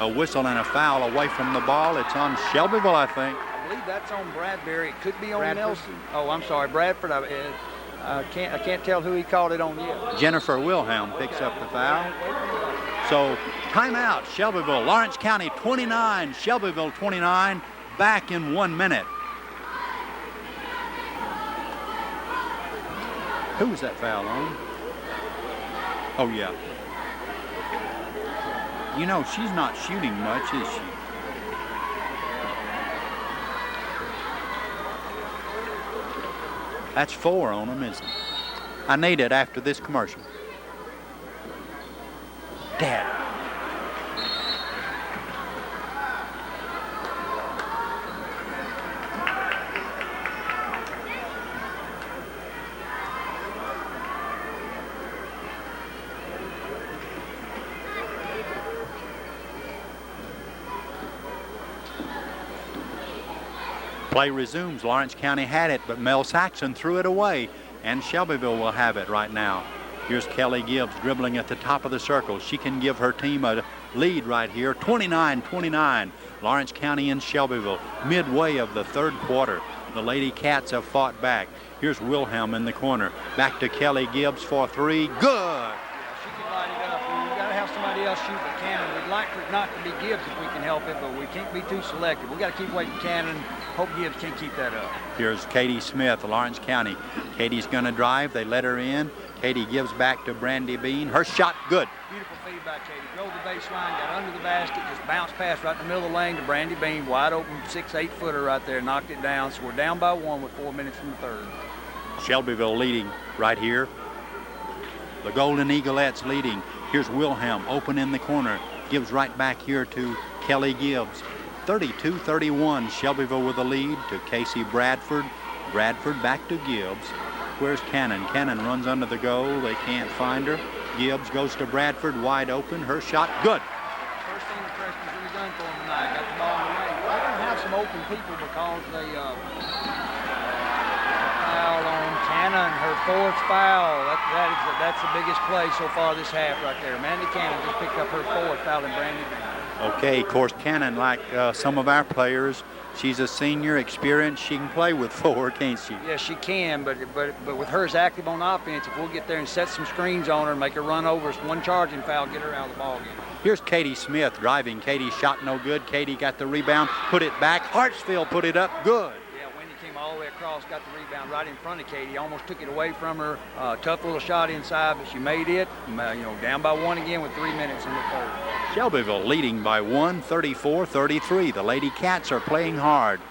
Speaker 1: A whistle and a foul away from the ball. It's on Shelbyville, I think.
Speaker 2: I believe that's on Bradbury. It could be on
Speaker 1: Bradford.
Speaker 2: Nelson. Oh, I'm sorry, Bradford. I can't tell who he called it on yet.
Speaker 1: Jennifer Wilhelm picks up the foul. So timeout, Shelbyville. Lawrence County 29, Shelbyville 29. Back in 1 minute. Who was that foul on? Oh, yeah. You know, she's not shooting much, is she? That's 4 on them, isn't it? I need it after this commercial. Dad. Play resumes. Lawrence County had it, but Mel Saxon threw it away. and Shelbyville will have it right now. Here's Kelly Gibbs dribbling at the top of the circle. She can give her team a lead right here, 29-29. Lawrence County and Shelbyville, midway of the third quarter. The Lady Cats have fought back. Here's Wilhelm in the corner. Back to Kelly Gibbs for three. Good!
Speaker 2: Yeah, she can light it up. We've got to have somebody else shoot the cannon. We'd like for it not to be Gibbs if we can help it, but we can't be too selective. We've got to keep waiting cannon. Hope Gibbs can't keep that up.
Speaker 1: Here's Katie Smith, Lawrence County. Katie's going to drive. They let her in. Katie gives back to Brandy Bean. Her shot, good.
Speaker 2: Beautiful feedback, Katie. Drove the baseline, got under the basket, just bounced past right in the middle of the lane to Brandy Bean. Wide open 6-8 footer right there, knocked it down. So we're down by 1 with 4 minutes in the third.
Speaker 1: Shelbyville leading right here. The Golden Eaglettes leading. Here's Wilhelm open in the corner. Gives right back here to Kelly Gibbs. 32-31. Shelbyville with the lead to Casey Bradford. Bradford back to Gibbs. Where's Cannon? Cannon runs under the goal. They can't find her. Gibbs goes to Bradford, wide open. Her shot, good.
Speaker 2: First thing the freshman's really done for them tonight. Got the ball in the lane. We're going to have some open people because they foul on Cannon, her fourth foul. That's the biggest play so far this half right there. Mandy Cannon just picked up her fourth foul in Brandy Bean.
Speaker 1: Okay, of course, Cannon, like some of our players, she's a senior, experienced. She can play with 4, can't she?
Speaker 2: Yes, she can, but with her as active on offense, if we'll get there and set some screens on her and make her run over, one charging foul, get her out of the ball game.
Speaker 1: Here's Katie Smith driving. Katie shot no good. Katie got the rebound, put it back. Hartsfield put it up, good.
Speaker 2: Yeah, Wendy came all the way across, got the rebound right in front of Katie, almost took it away from her. Tough little shot inside, but she made it. Down by 1 again with 3 minutes in the third.
Speaker 1: Shelbyville leading by 1, 34-33. The Lady Cats are playing hard.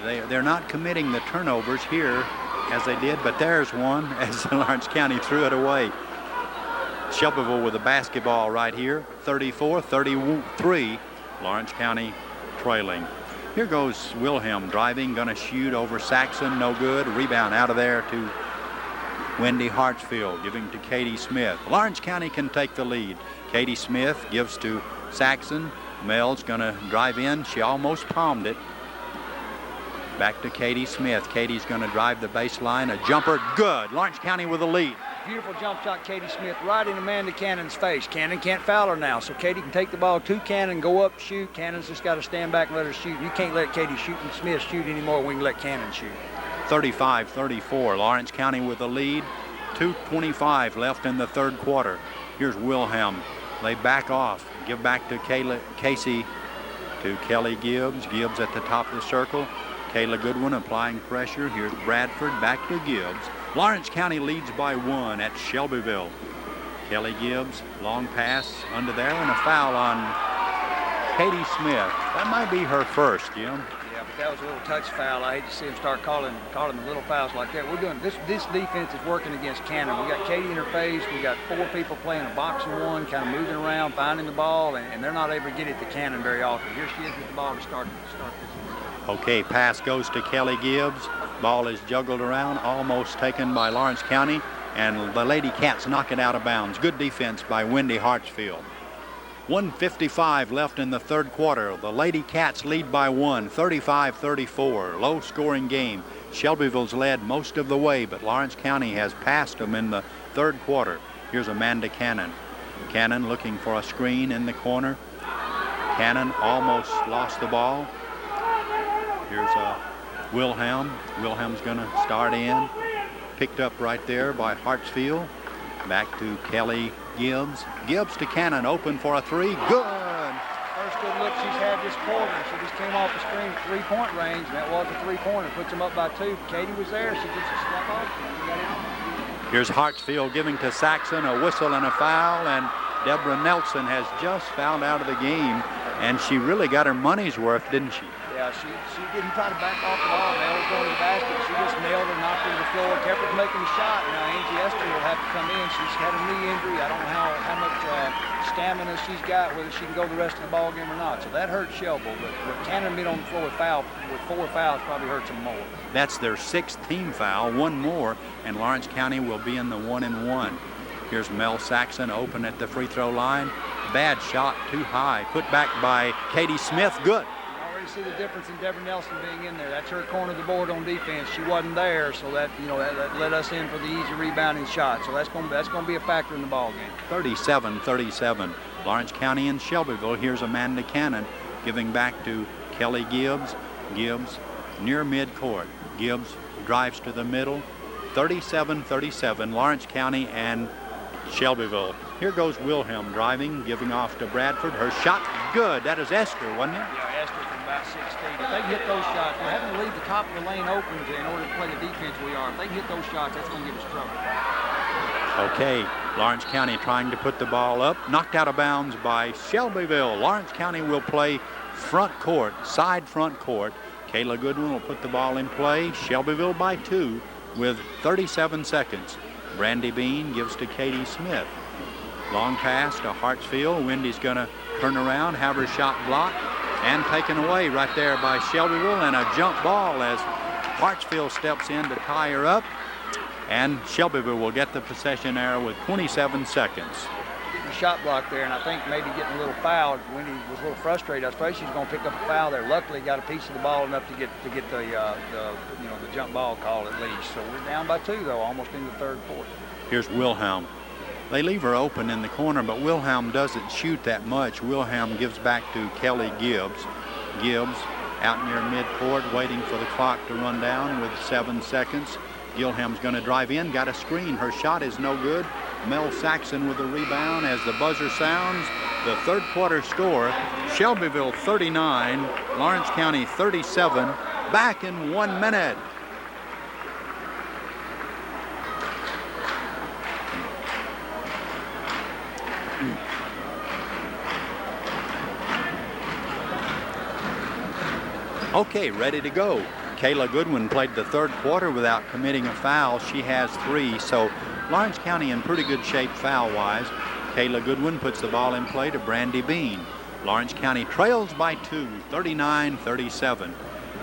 Speaker 1: They're not committing the turnovers here as they did, but there's one as Lawrence County threw it away. Shelbyville with the basketball right here, 34-33. Lawrence County trailing. Here goes Wilhelm driving, gonna shoot over Saxon, no good. Rebound out of there to Wendy Hartsfield, giving to Katie Smith. Lawrence County can take the lead. Katie Smith gives to Saxon. Mel's gonna drive in. She almost palmed it. Back to Katie Smith. Katie's gonna drive the baseline. A jumper, good. Lawrence County with the lead.
Speaker 2: Beautiful jump shot, Katie Smith, right in Amanda Cannon's face. Cannon can't foul her now, so Katie can take the ball to Cannon, go up, shoot. Cannon's just got to stand back and let her shoot. You can't let Katie shoot and Smith shoot anymore. We can let Cannon shoot.
Speaker 1: 35-34. Lawrence County with the lead. 2:25 left in the third quarter. Here's Wilhelm. They back off. Give back to Casey to Kelly Gibbs. Gibbs at the top of the circle. Kayla Goodwin applying pressure. Here's Bradford back to Gibbs. Lawrence County leads by 1 at Shelbyville. Kelly Gibbs, long pass under there, and a foul on Katie Smith. That might be her first, Jim.
Speaker 2: Yeah, but that was a little touch foul. I hate to see him start calling the little fouls like that. We're doing this defense is working against Cannon. We got Katie in her face. We got 4 people playing a boxing one, kind of moving around, finding the ball, and they're not able to get it to Cannon very often. Here she is with the ball to start this.
Speaker 1: Okay, pass goes to Kelly Gibbs. Ball is juggled around, almost taken by Lawrence County, and the Lady Cats knock it out of bounds. Good defense by Wendy Hartsfield. 1:55 left in the third quarter. The Lady Cats lead by 1, 35-34. Low scoring game. Shelbyville's led most of the way, but Lawrence County has passed them in the third quarter. Here's Amanda Cannon. Cannon looking for a screen in the corner. Cannon almost lost the ball. Here's Wilhelm. Wilhelm's going to start in. Picked up right there by Hartsfield. Back to Kelly Gibbs. Gibbs to Cannon, open for a 3. Good!
Speaker 2: First good look she's had this quarter. She just came off the screen at 3-point range, and that was a 3-pointer. Puts them up by 2. Katie was there. She gets a step off.
Speaker 1: Here's Hartsfield giving to Saxon a whistle and a foul, and Deborah Nelson has just fouled out of the game, and she really got her money's worth, didn't she?
Speaker 2: Yeah, she didn't try to back off the ball. Mel was going to the basket. She just nailed her, knocked her to the floor, kept her from making the shot. Now, Angie Esther will have to come in. She's had a knee injury. I don't know how much stamina she's got, whether she can go the rest of the ball game or not. So that hurt Shelbyville, but Cannon being on the floor with 4 fouls probably hurts them more.
Speaker 1: That's their 6th team foul, 1 more, and Lawrence County will be in the 1-and-1. Here's Mel Saxon open at the free throw line. Bad shot, too high. Put back by Katie Smith, good.
Speaker 2: you see the difference in Deborah Nelson being in there. That's her corner of the board on defense. She wasn't there, so that that let us in for the easy rebounding shot. So that's going to be a factor in the ball game.
Speaker 1: 37-37. Lawrence County and Shelbyville. Here's Amanda Cannon giving back to Kelly Gibbs. Gibbs near midcourt. Gibbs drives to the middle. 37-37. Lawrence County and Shelbyville. Here goes Wilhelm driving, giving off to Bradford. Her shot, good. That is Esther, wasn't it?
Speaker 2: Yeah, Esther from about 6 feet. If they can hit those shots, we're having to leave the top of the lane open in order to play the defense we are. If they can hit those shots, that's going to give us trouble.
Speaker 1: Okay, Lawrence County trying to put the ball up. Knocked out of bounds by Shelbyville. Lawrence County will play front court, side front court. Kayla Goodwin will put the ball in play. Shelbyville by 2 with 37 seconds. Brandy Bean gives to Katie Smith. Long pass to Hartsfield. Wendy's going to turn around, have her shot blocked, and taken away right there by Shelbyville, and a jump ball as Hartsfield steps in to tie her up, and Shelbyville will get the possession there with 27 seconds.
Speaker 2: Getting a shot block there, and I think maybe getting a little fouled. Wendy was a little frustrated. I suppose she's going to pick up a foul there. Luckily, got a piece of the ball enough to get the jump ball call at least. So we're down by 2 though, almost in the third quarter.
Speaker 1: Here's Wilhelm. They leave her open in the corner, but Wilhelm doesn't shoot that much. Wilhelm gives back to Kelly Gibbs. Gibbs out near midcourt, waiting for the clock to run down with 7 seconds. Wilhelm's going to drive in, got a screen. Her shot is no good. Mel Saxon with the rebound as the buzzer sounds. The third quarter score, Shelbyville 39, Lawrence County 37, back in 1 minute. Okay, ready to go. Kayla Goodwin played the third quarter without committing a foul. She has 3, so Lawrence County in pretty good shape foul-wise. Kayla Goodwin puts the ball in play to Brandy Bean. Lawrence County trails by 2, 39-37.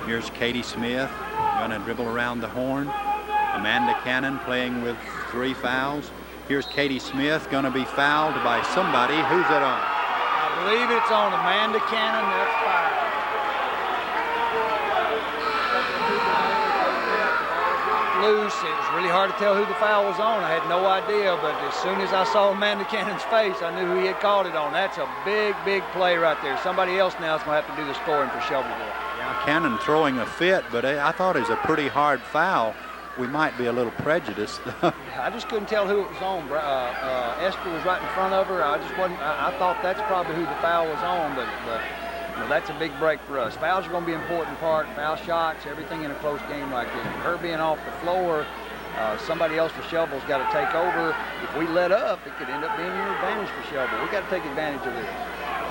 Speaker 1: Here's Katie Smith, gonna dribble around the horn. Amanda Cannon playing with 3 fouls. Here's Katie Smith, gonna be fouled by somebody. Who's it on?
Speaker 2: I believe it's on Amanda Cannon. That's 5. Loose. It was really hard to tell who the foul was on. I had no idea, but as soon as I saw Amanda Cannon's face, I knew who he had called it on. That's a big, big play right there. Somebody else now is going to have to do the scoring for Shelbyville.
Speaker 1: Yeah, Cannon throwing a fit, but I thought it was a pretty hard foul. We might be a little prejudiced.
Speaker 2: I just couldn't tell who it was on. Esther was right in front of her. I thought that's probably who the foul was on, but that's a big break for us. Fouls are going to be an important part. Foul shots, everything in a close game like this. Her being off the floor, somebody else for Shelbyville's got to take over. If we let up, it could end up being an advantage for Shelbyville. We got to take advantage of this.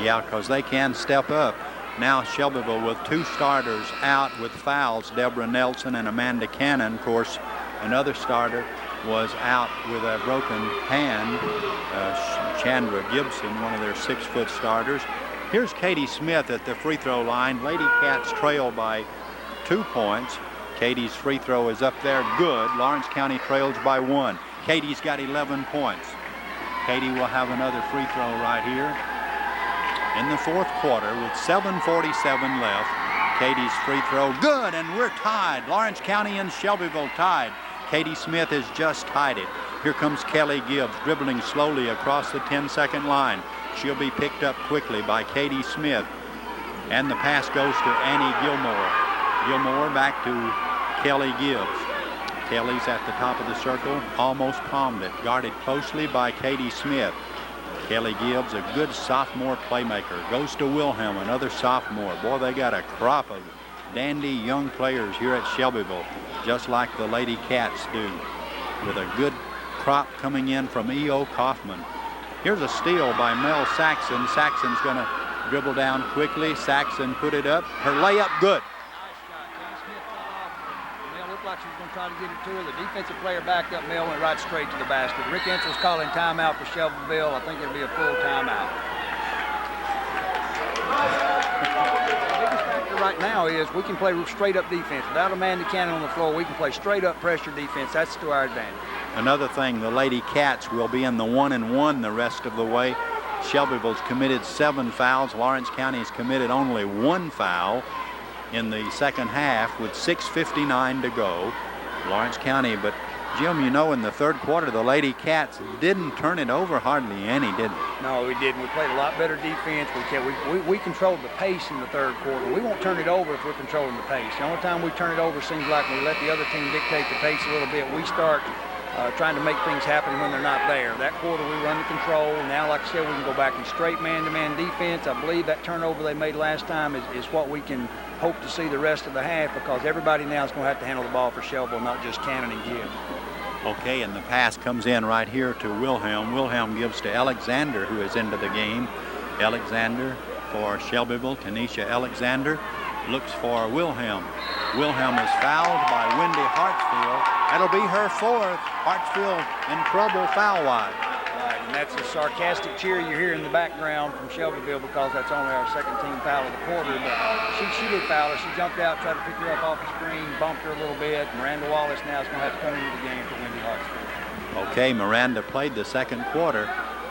Speaker 1: Yeah, because they can step up. Now Shelbyville with 2 starters out with fouls, Deborah Nelson and Amanda Cannon. Of course, another starter was out with a broken hand, Chandra Gibson, one of their 6-foot starters. Here's Katie Smith at the free throw line. Lady Cats trail by 2 points. Katie's free throw is up there, good. Lawrence County trails by 1. Katie's got 11 points. Katie will have another free throw right here in the fourth quarter with 7:47 left. Katie's free throw, good, and we're tied. Lawrence County and Shelbyville tied. Katie Smith has just tied it. Here comes Kelly Gibbs dribbling slowly across the 10-second line. She'll be picked up quickly by Katie Smith. And the pass goes to Annie Gilmore. Gilmore back to Kelly Gibbs. Kelly's at the top of the circle, almost palmed it. Guarded closely by Katie Smith. Kelly Gibbs, a good sophomore playmaker. Goes to Wilhelm, another sophomore. Boy, they got a crop of dandy young players here at Shelbyville, just like the Lady Cats do, with a good crop coming in from E.O. Kaufman. Here's a steal by Mel Saxon. Saxon's going to dribble down quickly. Saxon put it up. Her layup, good.
Speaker 2: Nice shot. Katie Smith fell off. Mel looked like she was going to try to get it to her. The defensive player backed up. Mel went right straight to the basket. Rick Entzel's calling timeout for Shelbyville. I think it'll be a full timeout. The biggest factor right now is we can play straight up defense. Without Amanda Cannon on the floor, we can play straight up pressure defense. That's to our advantage.
Speaker 1: Another thing, the Lady Cats will be in the 1-and-1 the rest of the way. Shelbyville's committed 7 fouls. Lawrence County's committed only 1 foul. in the second half with 6:59 to go. Lawrence County, but Jim, you know, in the third quarter, the Lady Cats didn't turn it over hardly any, did they?
Speaker 2: No, we didn't. We played a lot better defense. We controlled the pace in the third quarter. We won't turn it over if we're controlling the pace. The only time we turn it over seems like when we let the other team dictate the pace a little bit. We start trying to make things happen when they're not there. That quarter we were under control. Now, like I said, we can go back in straight man-to-man defense. I believe that turnover they made last time is what we can hope to see the rest of the half, because everybody now is going to have to handle the ball for Shelbyville, not just Cannon and Gibb.
Speaker 1: Okay, and the pass comes in right here to Wilhelm. Wilhelm gives to Alexander, who is into the game. Alexander for Shelbyville. Tanisha Alexander looks for Wilhelm. Wilhelm is fouled by Wendy Hartsfield. That'll be her fourth. Hartsfield in trouble foul-wise.
Speaker 2: Right, and that's a sarcastic cheer you hear in the background from Shelbyville, because that's only our second team foul of the quarter. But she did foul her. She jumped out, tried to pick her up off the screen, bumped her a little bit. Miranda Wallace now is going to have to come into the game for Wendy Hartsfield.
Speaker 1: Okay, Miranda played the second quarter.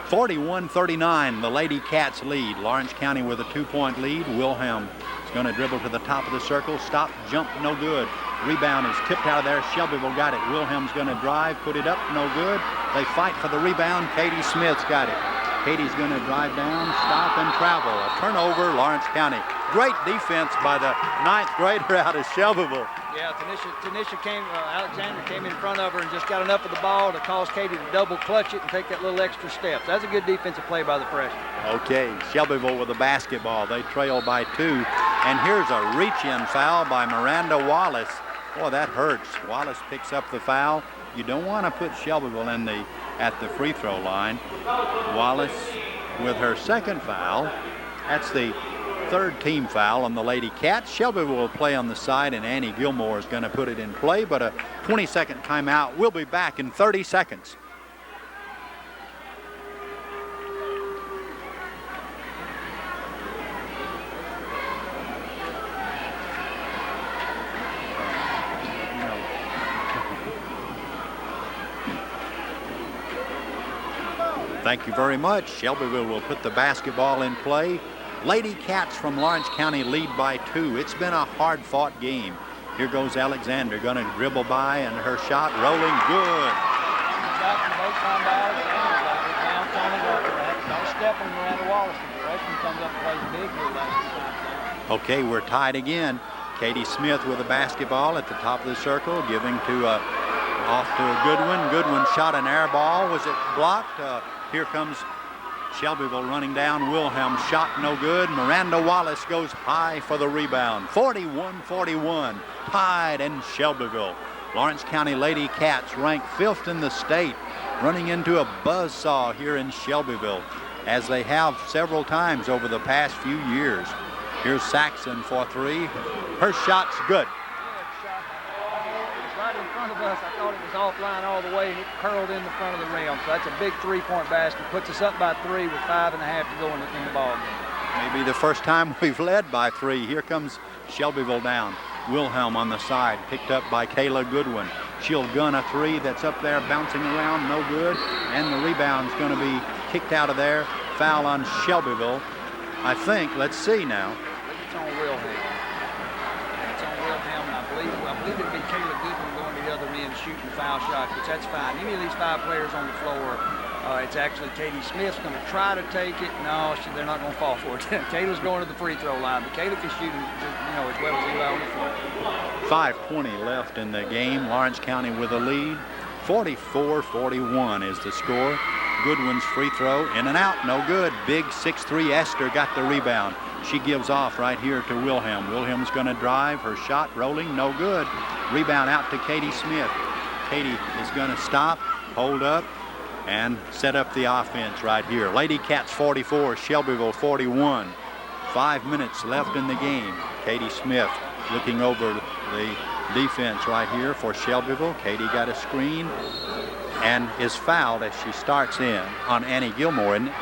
Speaker 1: 41-39, the Lady Cats lead. Lawrence County with a 2-point lead. Wilhelm is going to dribble to the top of the circle. Stop, jump, no good. Rebound is tipped out of there. Shelbyville got it. Wilhelm's going to drive, put it up, no good. They fight for the rebound. Katie Smith's got it. Katie's going to drive down, stop, and travel. A turnover, Lawrence County. Great defense by the ninth grader out of Shelbyville.
Speaker 2: Yeah, Alexander came in front of her and just got enough of the ball to cause Katie to double clutch it and take that little extra step. That's a good defensive play by the freshman.
Speaker 1: Okay, Shelbyville with the basketball. They trail by 2. And here's a reach-in foul by Miranda Wallace. Boy, that hurts. Wallace picks up the foul. You don't want to put Shelbyville at the free throw line. Wallace with her second foul. That's the third team foul on the Lady Cats. Shelbyville will play on the side, and Annie Gilmore is going to put it in play, but a 20-second timeout. We'll be back in 30 seconds. Thank you very much. Shelbyville will put the basketball in play. Lady Cats from Lawrence County lead by 2. It's been a hard-fought game. Here goes Alexander, going to dribble by, and her shot rolling good. Okay, we're tied again. Katie Smith with the basketball at the top of the circle, giving to off to Goodwin. Goodwin shot an air ball. Was it blocked? Here comes Shelbyville running down. Wilhelm shot no good. Miranda Wallace goes high for the rebound. 41-41, tied in Shelbyville. Lawrence County Lady Cats ranked 5th in the state, running into a buzzsaw here in Shelbyville, as they have several times over the past few years. Here's Saxon for 3. Her shot's good.
Speaker 2: Right in front of us. I thought it was offline all the way, and it curled in the front of the rim. So that's a big 3-point basket. Puts us up by 3 with 5.5 to go in the ball game.
Speaker 1: Maybe the first time we've led by 3. Here comes Shelbyville down. Wilhelm on the side, picked up by Kayla Goodwin. She'll gun a 3 that's up there, bouncing around, no good. And the rebound's going to be kicked out of there. Foul on Shelbyville, I think. Let's see now.
Speaker 2: I think it's on Wilhelm. It's on Wilhelm, and I believe it'd be Kayla Goodwin going to the other end shooting foul shots, which that's fine. Any of these 5 players on the floor, it's actually Katie Smith's going to try to take it. No, they're not going to fall for it. Kayla's going to the free throw line, but Kayla can shoot as well as Eli on the floor.
Speaker 1: 5:20 left in the game. Lawrence County with a lead. 44-41 is the score. Goodwin's free throw in and out, no good. Big 6'3" Esther got the rebound. She gives off right here to Wilhelm. Wilhelm's going to drive. Her shot rolling, no good. Rebound out to Katie Smith. Katie is going to stop, hold up, and set up the offense right here. Lady Cats 44, Shelbyville 41. 5 minutes left in the game. Katie Smith looking over the defense right here for Shelbyville. Katie got a screen and is fouled as she starts in on Annie Gilmore, isn't it?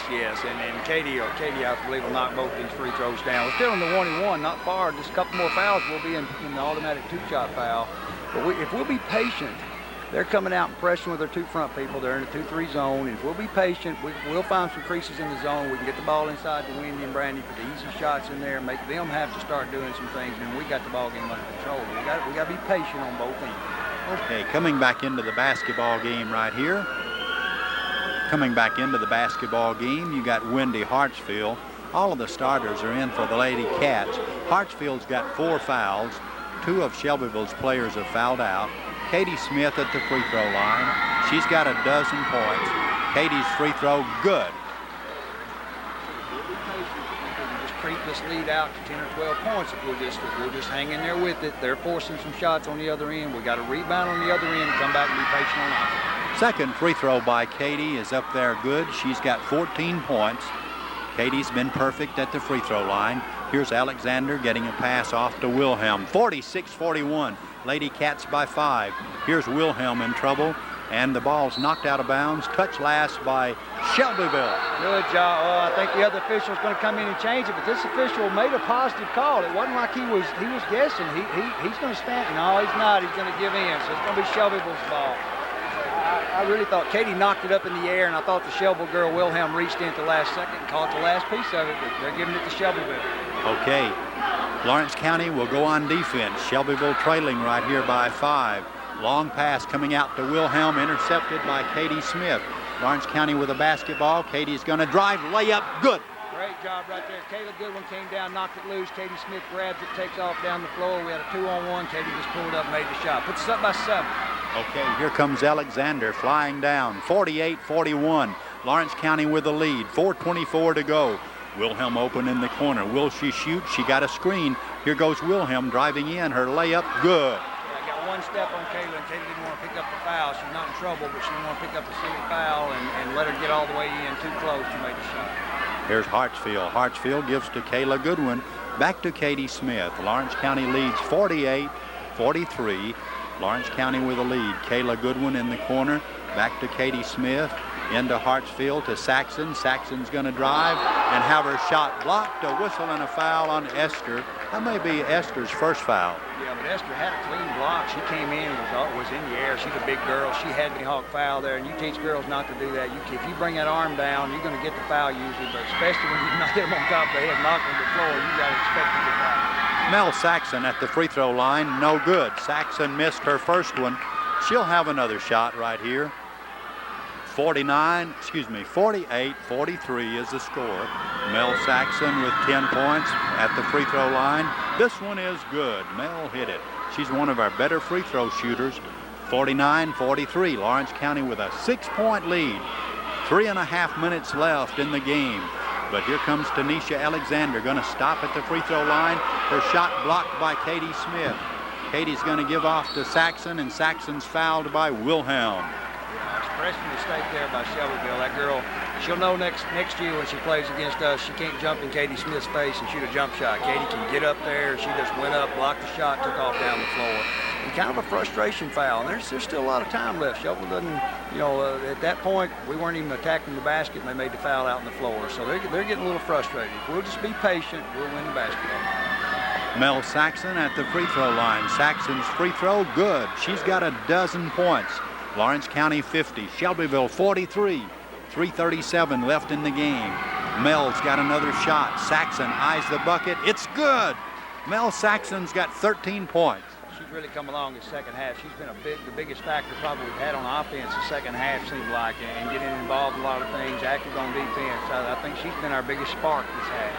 Speaker 2: Yes, and Katie, I believe, will knock both these free throws down. We're still in the 1-1, not far. Just a couple more fouls, we'll be in the automatic 2-shot foul. But if we'll be patient, they're coming out and pressing with their two front people. They're in the 2-3 zone, and if we'll be patient, we'll find some creases in the zone. We can get the ball inside to Wendy and Brandy for the easy shots in there, make them have to start doing some things, and we got the ball game under control. We got to be patient on both ends.
Speaker 1: Okay, coming back into the basketball game right here. Coming back into the basketball game, you got Wendy Hartsfield. All of the starters are in for the Lady Cats. Hartsfield's got 4 fouls. 2 of Shelbyville's players have fouled out. Katie Smith at the free throw line. She's got 12 points. Katie's free throw, good.
Speaker 2: Just creep this lead out to 10 or 12 points if we'll just hang in there with it. They're forcing some shots on the other end. We got to rebound on the other end and come back and be patient on offense.
Speaker 1: Second free throw by Katie is up there good. She's got 14 points. Katie's been perfect at the free throw line. Here's Alexander getting a pass off to Wilhelm. 46-41. Lady Cats by 5. Here's Wilhelm in trouble, and the ball's knocked out of bounds. Touch last by Shelbyville.
Speaker 2: Good job. Oh, I think the other official's going to come in and change it, but this official made a positive call. It wasn't like he was guessing. He's going to stand. No, he's not. He's going to give in. So it's going to be Shelbyville's ball. I really thought Katie knocked it up in the air, and I thought the Shelbyville girl, Wilhelm, reached in at the last second and caught the last piece of it, but they're giving it to Shelbyville.
Speaker 1: Okay. Lawrence County will go on defense. Shelbyville trailing right here by 5. Long pass coming out to Wilhelm, intercepted by Katie Smith. Lawrence County with a basketball. Katie's going to drive, layup, good.
Speaker 2: Great job right there. Kayla Goodwin came down, knocked it loose. Katie Smith grabs it, takes off down the floor. We had a 2-on-1. Katie just pulled up, made the shot. Puts us up by 7.
Speaker 1: Okay, here comes Alexander flying down. 48-41. Lawrence County with the lead. 4:24 to go. Wilhelm open in the corner. Will she shoot? She got a screen. Here goes Wilhelm driving in. Her layup, good.
Speaker 2: Yeah, I got one step on Kayla, and Kayla didn't want to pick up the foul. She's not in trouble, but she didn't want to pick up the silly foul and let her get all the way in too close to make the shot.
Speaker 1: Here's Hartsfield. Hartsfield gives to Kayla Goodwin. Back to Katie Smith. Lawrence County leads 48-43. Lawrence County with a lead. Kayla Goodwin in the corner. Back to Katie Smith. Into Hartsfield to Saxon. Saxon's going to drive and have her shot blocked. A whistle and a foul on Esther. That may be Esther's first foul.
Speaker 2: Yeah, but Esther had a clean block. She came in and was in the air. She's a big girl. She had the hawk foul there, and you teach girls not to do that. If you bring that arm down, you're going to get the foul usually, but especially when you hit them on top of the head, knock them to the floor, you got to expect to get fouled.
Speaker 1: Mel Saxon at the free throw line, no good. Saxon missed her first one. She'll have another shot right here. 48-43 is the score. Mel Saxon with 10 points at the free throw line. This one is good. Mel hit it. She's one of our better free throw shooters. 49-43. Lawrence County with a 6-point lead. 3.5 minutes left in the game. But here comes Tanisha Alexander, going to stop at the free throw line. Her shot blocked by Katie Smith. Katie's going to give off to Saxon, and Saxon's fouled by Wilhelm.
Speaker 2: Freshman mistake there by Shelbyville. That girl, she'll know next year when she plays against us, she can't jump in Katie Smith's face and shoot a jump shot. Katie can get up there. She just went up, blocked the shot, took off down the floor. And kind of a frustration foul. And there's still a lot of time left. Shelbyville doesn't, at that point, we weren't even attacking the basket, and they made the foul out on the floor. So they're getting a little frustrated. If we'll just be patient, we'll win the basketball.
Speaker 1: Mel Saxon at the free throw line. Saxon's free throw, good. She's got 12 points. Lawrence County 50, Shelbyville 43, 3:37 left in the game. Mel's got another shot. Saxon eyes the bucket. It's good. Mel Saxon's got 13 points.
Speaker 2: She's really come along in the second half. She's been the biggest factor probably we've had on offense the second half, seemed like, and getting involved in a lot of things, active on defense. I think she's been our biggest spark this half.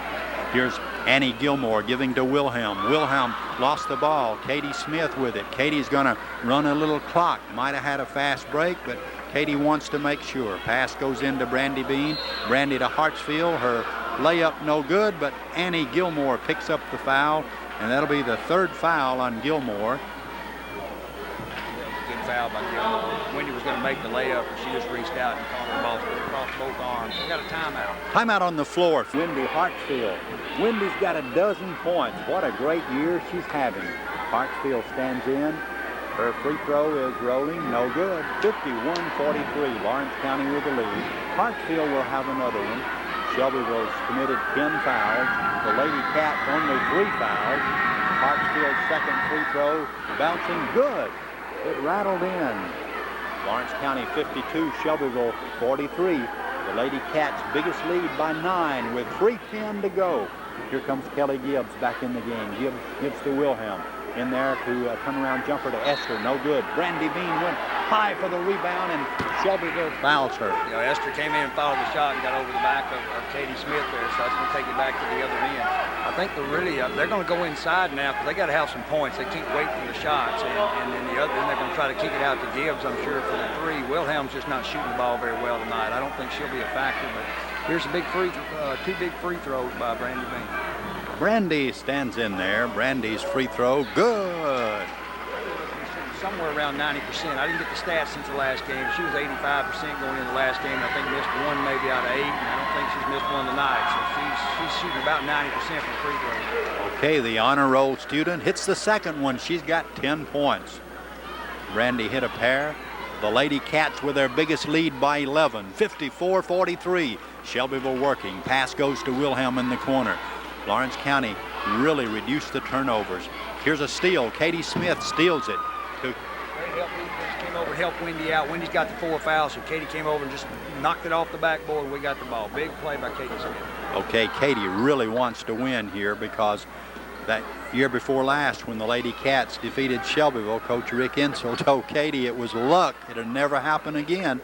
Speaker 1: Here's Annie Gilmore giving to Wilhelm. Wilhelm lost the ball. Katie Smith with it. Katie's going to run a little clock. Might have had a fast break, but Katie wants to make sure. Pass goes into Brandy Bean. Brandy to Hartsfield. Her layup no good, but Annie Gilmore picks up the foul, and that'll be the third foul on Gilmore.
Speaker 2: Good foul by Gilmore. Wendy was going to make the layup, but she just reached out and caught the ball across both arms. We got a timeout.
Speaker 1: Timeout on the floor. Wendy Hartsfield. Wendy's got 12 points. What a great year she's having. Hartsfield stands in. Her free throw is rolling. No good. 51-43. Lawrence County with the lead. Hartsfield will have another one. Shelbyville's committed 10 fouls. The Lady Cats only 3 fouls. Hartsfield's second free throw bouncing good. It rattled in. Lawrence County 52, Shelbyville 43. The Lady Cats' biggest lead by 9 with 3:10 to go. Here comes Kelly Gibbs back in the game. Gibbs to Wilhelm. In there to turnaround jumper to Esther. No good. Brandy Bean went high for the rebound, and Shelbyville fouls her.
Speaker 2: You know, Esther came in and followed the shot and got over the back of Katie Smith there, so that's going to take it back to the other end. I think they're going to go inside now because they got to have some points. They can't wait for the shots, and then they're going to try to kick it out to Gibbs, I'm sure, for the 3. Wilhelm's just not shooting the ball very well tonight. I don't think she'll be a factor, but here's a big two big free throws by Brandy Bean.
Speaker 1: Brandy stands in there. Brandy's free throw, good.
Speaker 2: Somewhere around 90%. I didn't get the stats since the last game. She was 85% going into the last game. I think missed 1 maybe out of 8, and I don't think she's missed 1 tonight. So she's shooting about 90% from free throws. Okay,
Speaker 1: the honor roll student hits the second one. She's got 10 points. Brandy hit a pair. The Lady Cats with their biggest lead by 11, 54-43. Shelbyville working. Pass goes to Wilhelm in the corner. Lawrence County really reduced the turnovers. Here's a steal. Katie Smith steals it.
Speaker 2: Great help. Came over to help Wendy out. Wendy's got the 4 fouls, so Katie came over and just knocked it off the backboard, and we got the ball. Big play by Katie Smith. Okay, Katie really wants to win here because that year before last when the Lady Cats defeated Shelbyville, Coach Rick Insel told Katie it was luck. It'll never happen again.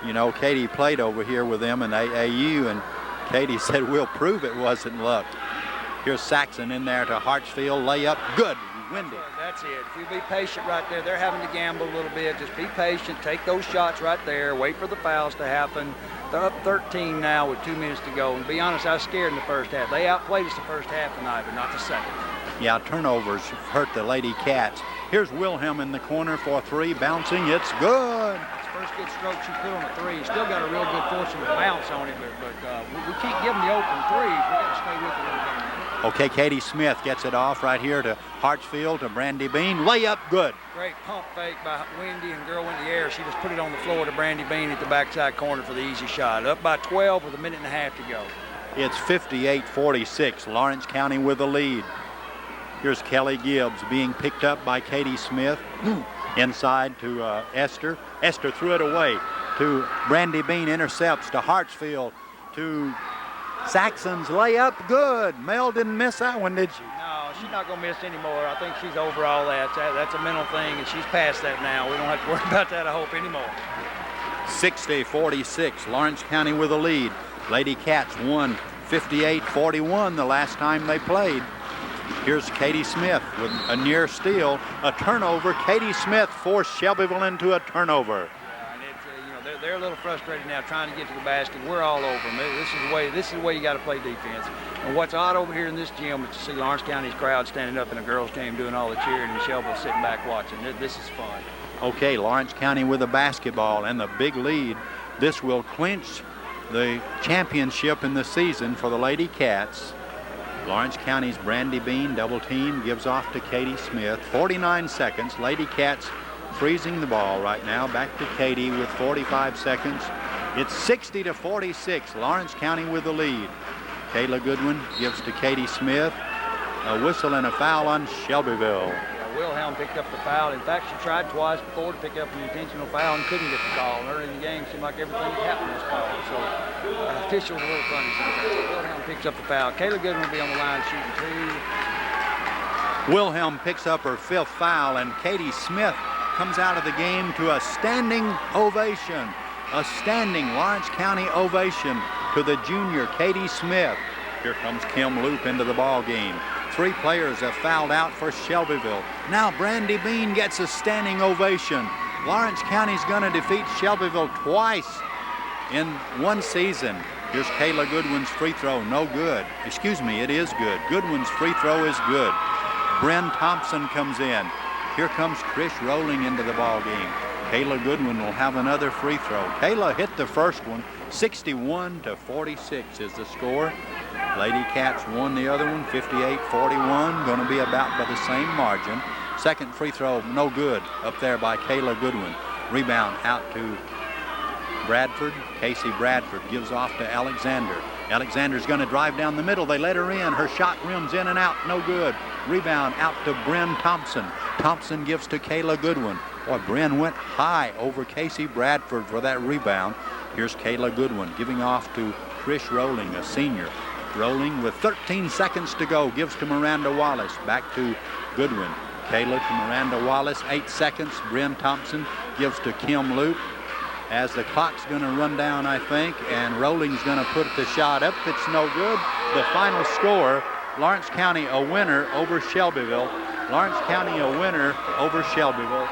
Speaker 2: You know, Katie played over here with them in AAU, and Katie said, we'll prove it wasn't luck. Here's Saxon in there to Hartsfield. Layup, good. Wendy. That's it. If you be patient right there, they're having to gamble a little bit. Just be patient. Take those shots right there. Wait for the fouls to happen. They're up 13 now with 2 minutes to go. And to be honest, I was scared in the first half. They outplayed us the first half tonight, but not the second.
Speaker 1: Yeah, turnovers hurt the Lady Cats. Here's Wilhelm in the corner for 3. Bouncing. It's good.
Speaker 2: First good stroke she put on the 3. Still got a real good fortune to bounce on it, but we can't give them the open 3s. We got to stay with it a little bit.
Speaker 1: Okay, Katie Smith gets it off right here to Hartsfield to Brandy Bean. Layup, good.
Speaker 2: Great pump fake by Wendy, and girl went in the air. She just put it on the floor to Brandy Bean at the backside corner for the easy shot. Up by 12 with 1.5 minutes to go.
Speaker 1: It's 58-46. Lawrence County with the lead. Here's Kelly Gibbs being picked up by Katie Smith. Inside to Esther. Esther threw it away to Brandy Bean, intercepts to Hartsfield, to Saxon's layup, good. Mel didn't miss that one, did she?
Speaker 2: No, she's not going to miss anymore. I think she's over all that. That's a mental thing, and she's past that now. We don't have to worry about that, I hope, anymore.
Speaker 1: 60-46, Lawrence County with a lead. Lady Cats won 58-41 the last time they played. Here's Katie Smith with a near steal, a turnover. Katie Smith forced Shelbyville into a turnover.
Speaker 2: Yeah, and it's, they're a little frustrated now trying to get to the basket. We're all over them. This is the way you got to play defense. And what's odd over here in this gym is to see Lawrence County's crowd standing up in a girls' game doing all the cheering, and Shelbyville sitting back watching. This is fun.
Speaker 1: Okay, Lawrence County with a basketball and the big lead. This will clinch the championship in the season for the Lady Cats. Lawrence County's Brandy Bean double team gives off to Katie Smith. 49 seconds. Lady Cats freezing the ball right now. Back to Katie with 45 seconds. It's 60-46. Lawrence County with the lead. Kayla Goodwin gives to Katie Smith. A whistle and a foul on Shelbyville.
Speaker 2: Wilhelm picked up the foul. In fact, she tried twice before to pick up an intentional foul and couldn't get the call. And early in the game, it seemed like everything that happened was called. So officials a little funny sometimes. Wilhelm picks up the foul. Kayla Goodwin will be on the line shooting 2.
Speaker 1: Wilhelm picks up her 5th foul, and Katie Smith comes out of the game to a standing ovation. A standing Lawrence County ovation to the junior Katie Smith. Here comes Kim Loop into the ball game. 3 players have fouled out for Shelbyville. Now Brandy Bean gets a standing ovation. Lawrence County's going to defeat Shelbyville twice in one season. Here's Kayla Goodwin's free throw, no good. Excuse me, it is good. Goodwin's free throw is good. Bryn Thompson comes in. Here comes Trish rolling into the ball game. Kayla Goodwin will have another free throw. Kayla hit the first one. 61-46 is the score. Lady Cats won the other one, 58-41. Going to be about by the same margin. Second free throw, no good, up there by Kayla Goodwin. Rebound out to Bradford. Casey Bradford gives off to Alexander. Alexander's going to drive down the middle. They let her in. Her shot rims in and out, no good. Rebound out to Bryn Thompson. Thompson gives to Kayla Goodwin. Boy, Bren went high over Casey Bradford for that rebound. Here's Kayla Goodwin giving off to Trish Rowling, a senior. Rowling with 13 seconds to go gives to Miranda Wallace. Back to Goodwin. Kayla to Miranda Wallace, 8 seconds. Bren Thompson gives to Kim Loop. As the clock's going to run down, I think, and Rowling's going to put the shot up. It's no good. The final score, Lawrence County a winner over Shelbyville. Lawrence County a winner over Shelbyville,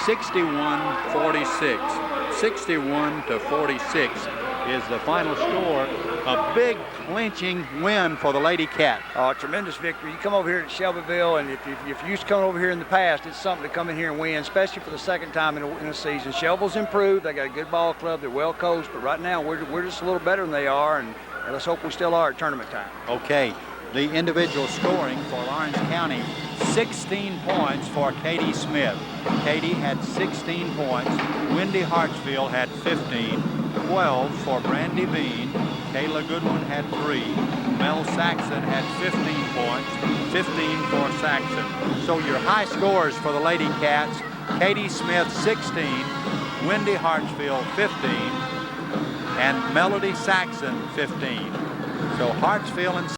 Speaker 1: 61-46. 61-46 is the final score. A big clinching win for the Lady Cat.
Speaker 2: Oh, a tremendous victory. You come over here to Shelbyville, and if you used to come over here in the past, it's something to come in here and win, especially for the second time in a season. Shelbyville's improved. They got a good ball club. They're well coached, but right now we're just a little better than they are, and let's hope we still are at tournament time.
Speaker 1: Okay, the individual scoring for Lawrence County, 16 points for Katie Smith. Katie had 16 points. Wendy Hartsfield had 15. 12 for Brandy Bean. Kayla Goodwin had 3. Mel Saxon had 15 points. 15 for Saxon. So your high scores for the Lady Cats, Katie Smith 16, Wendy Hartsfield 15, and Melody Saxon 15. So Hartsfield and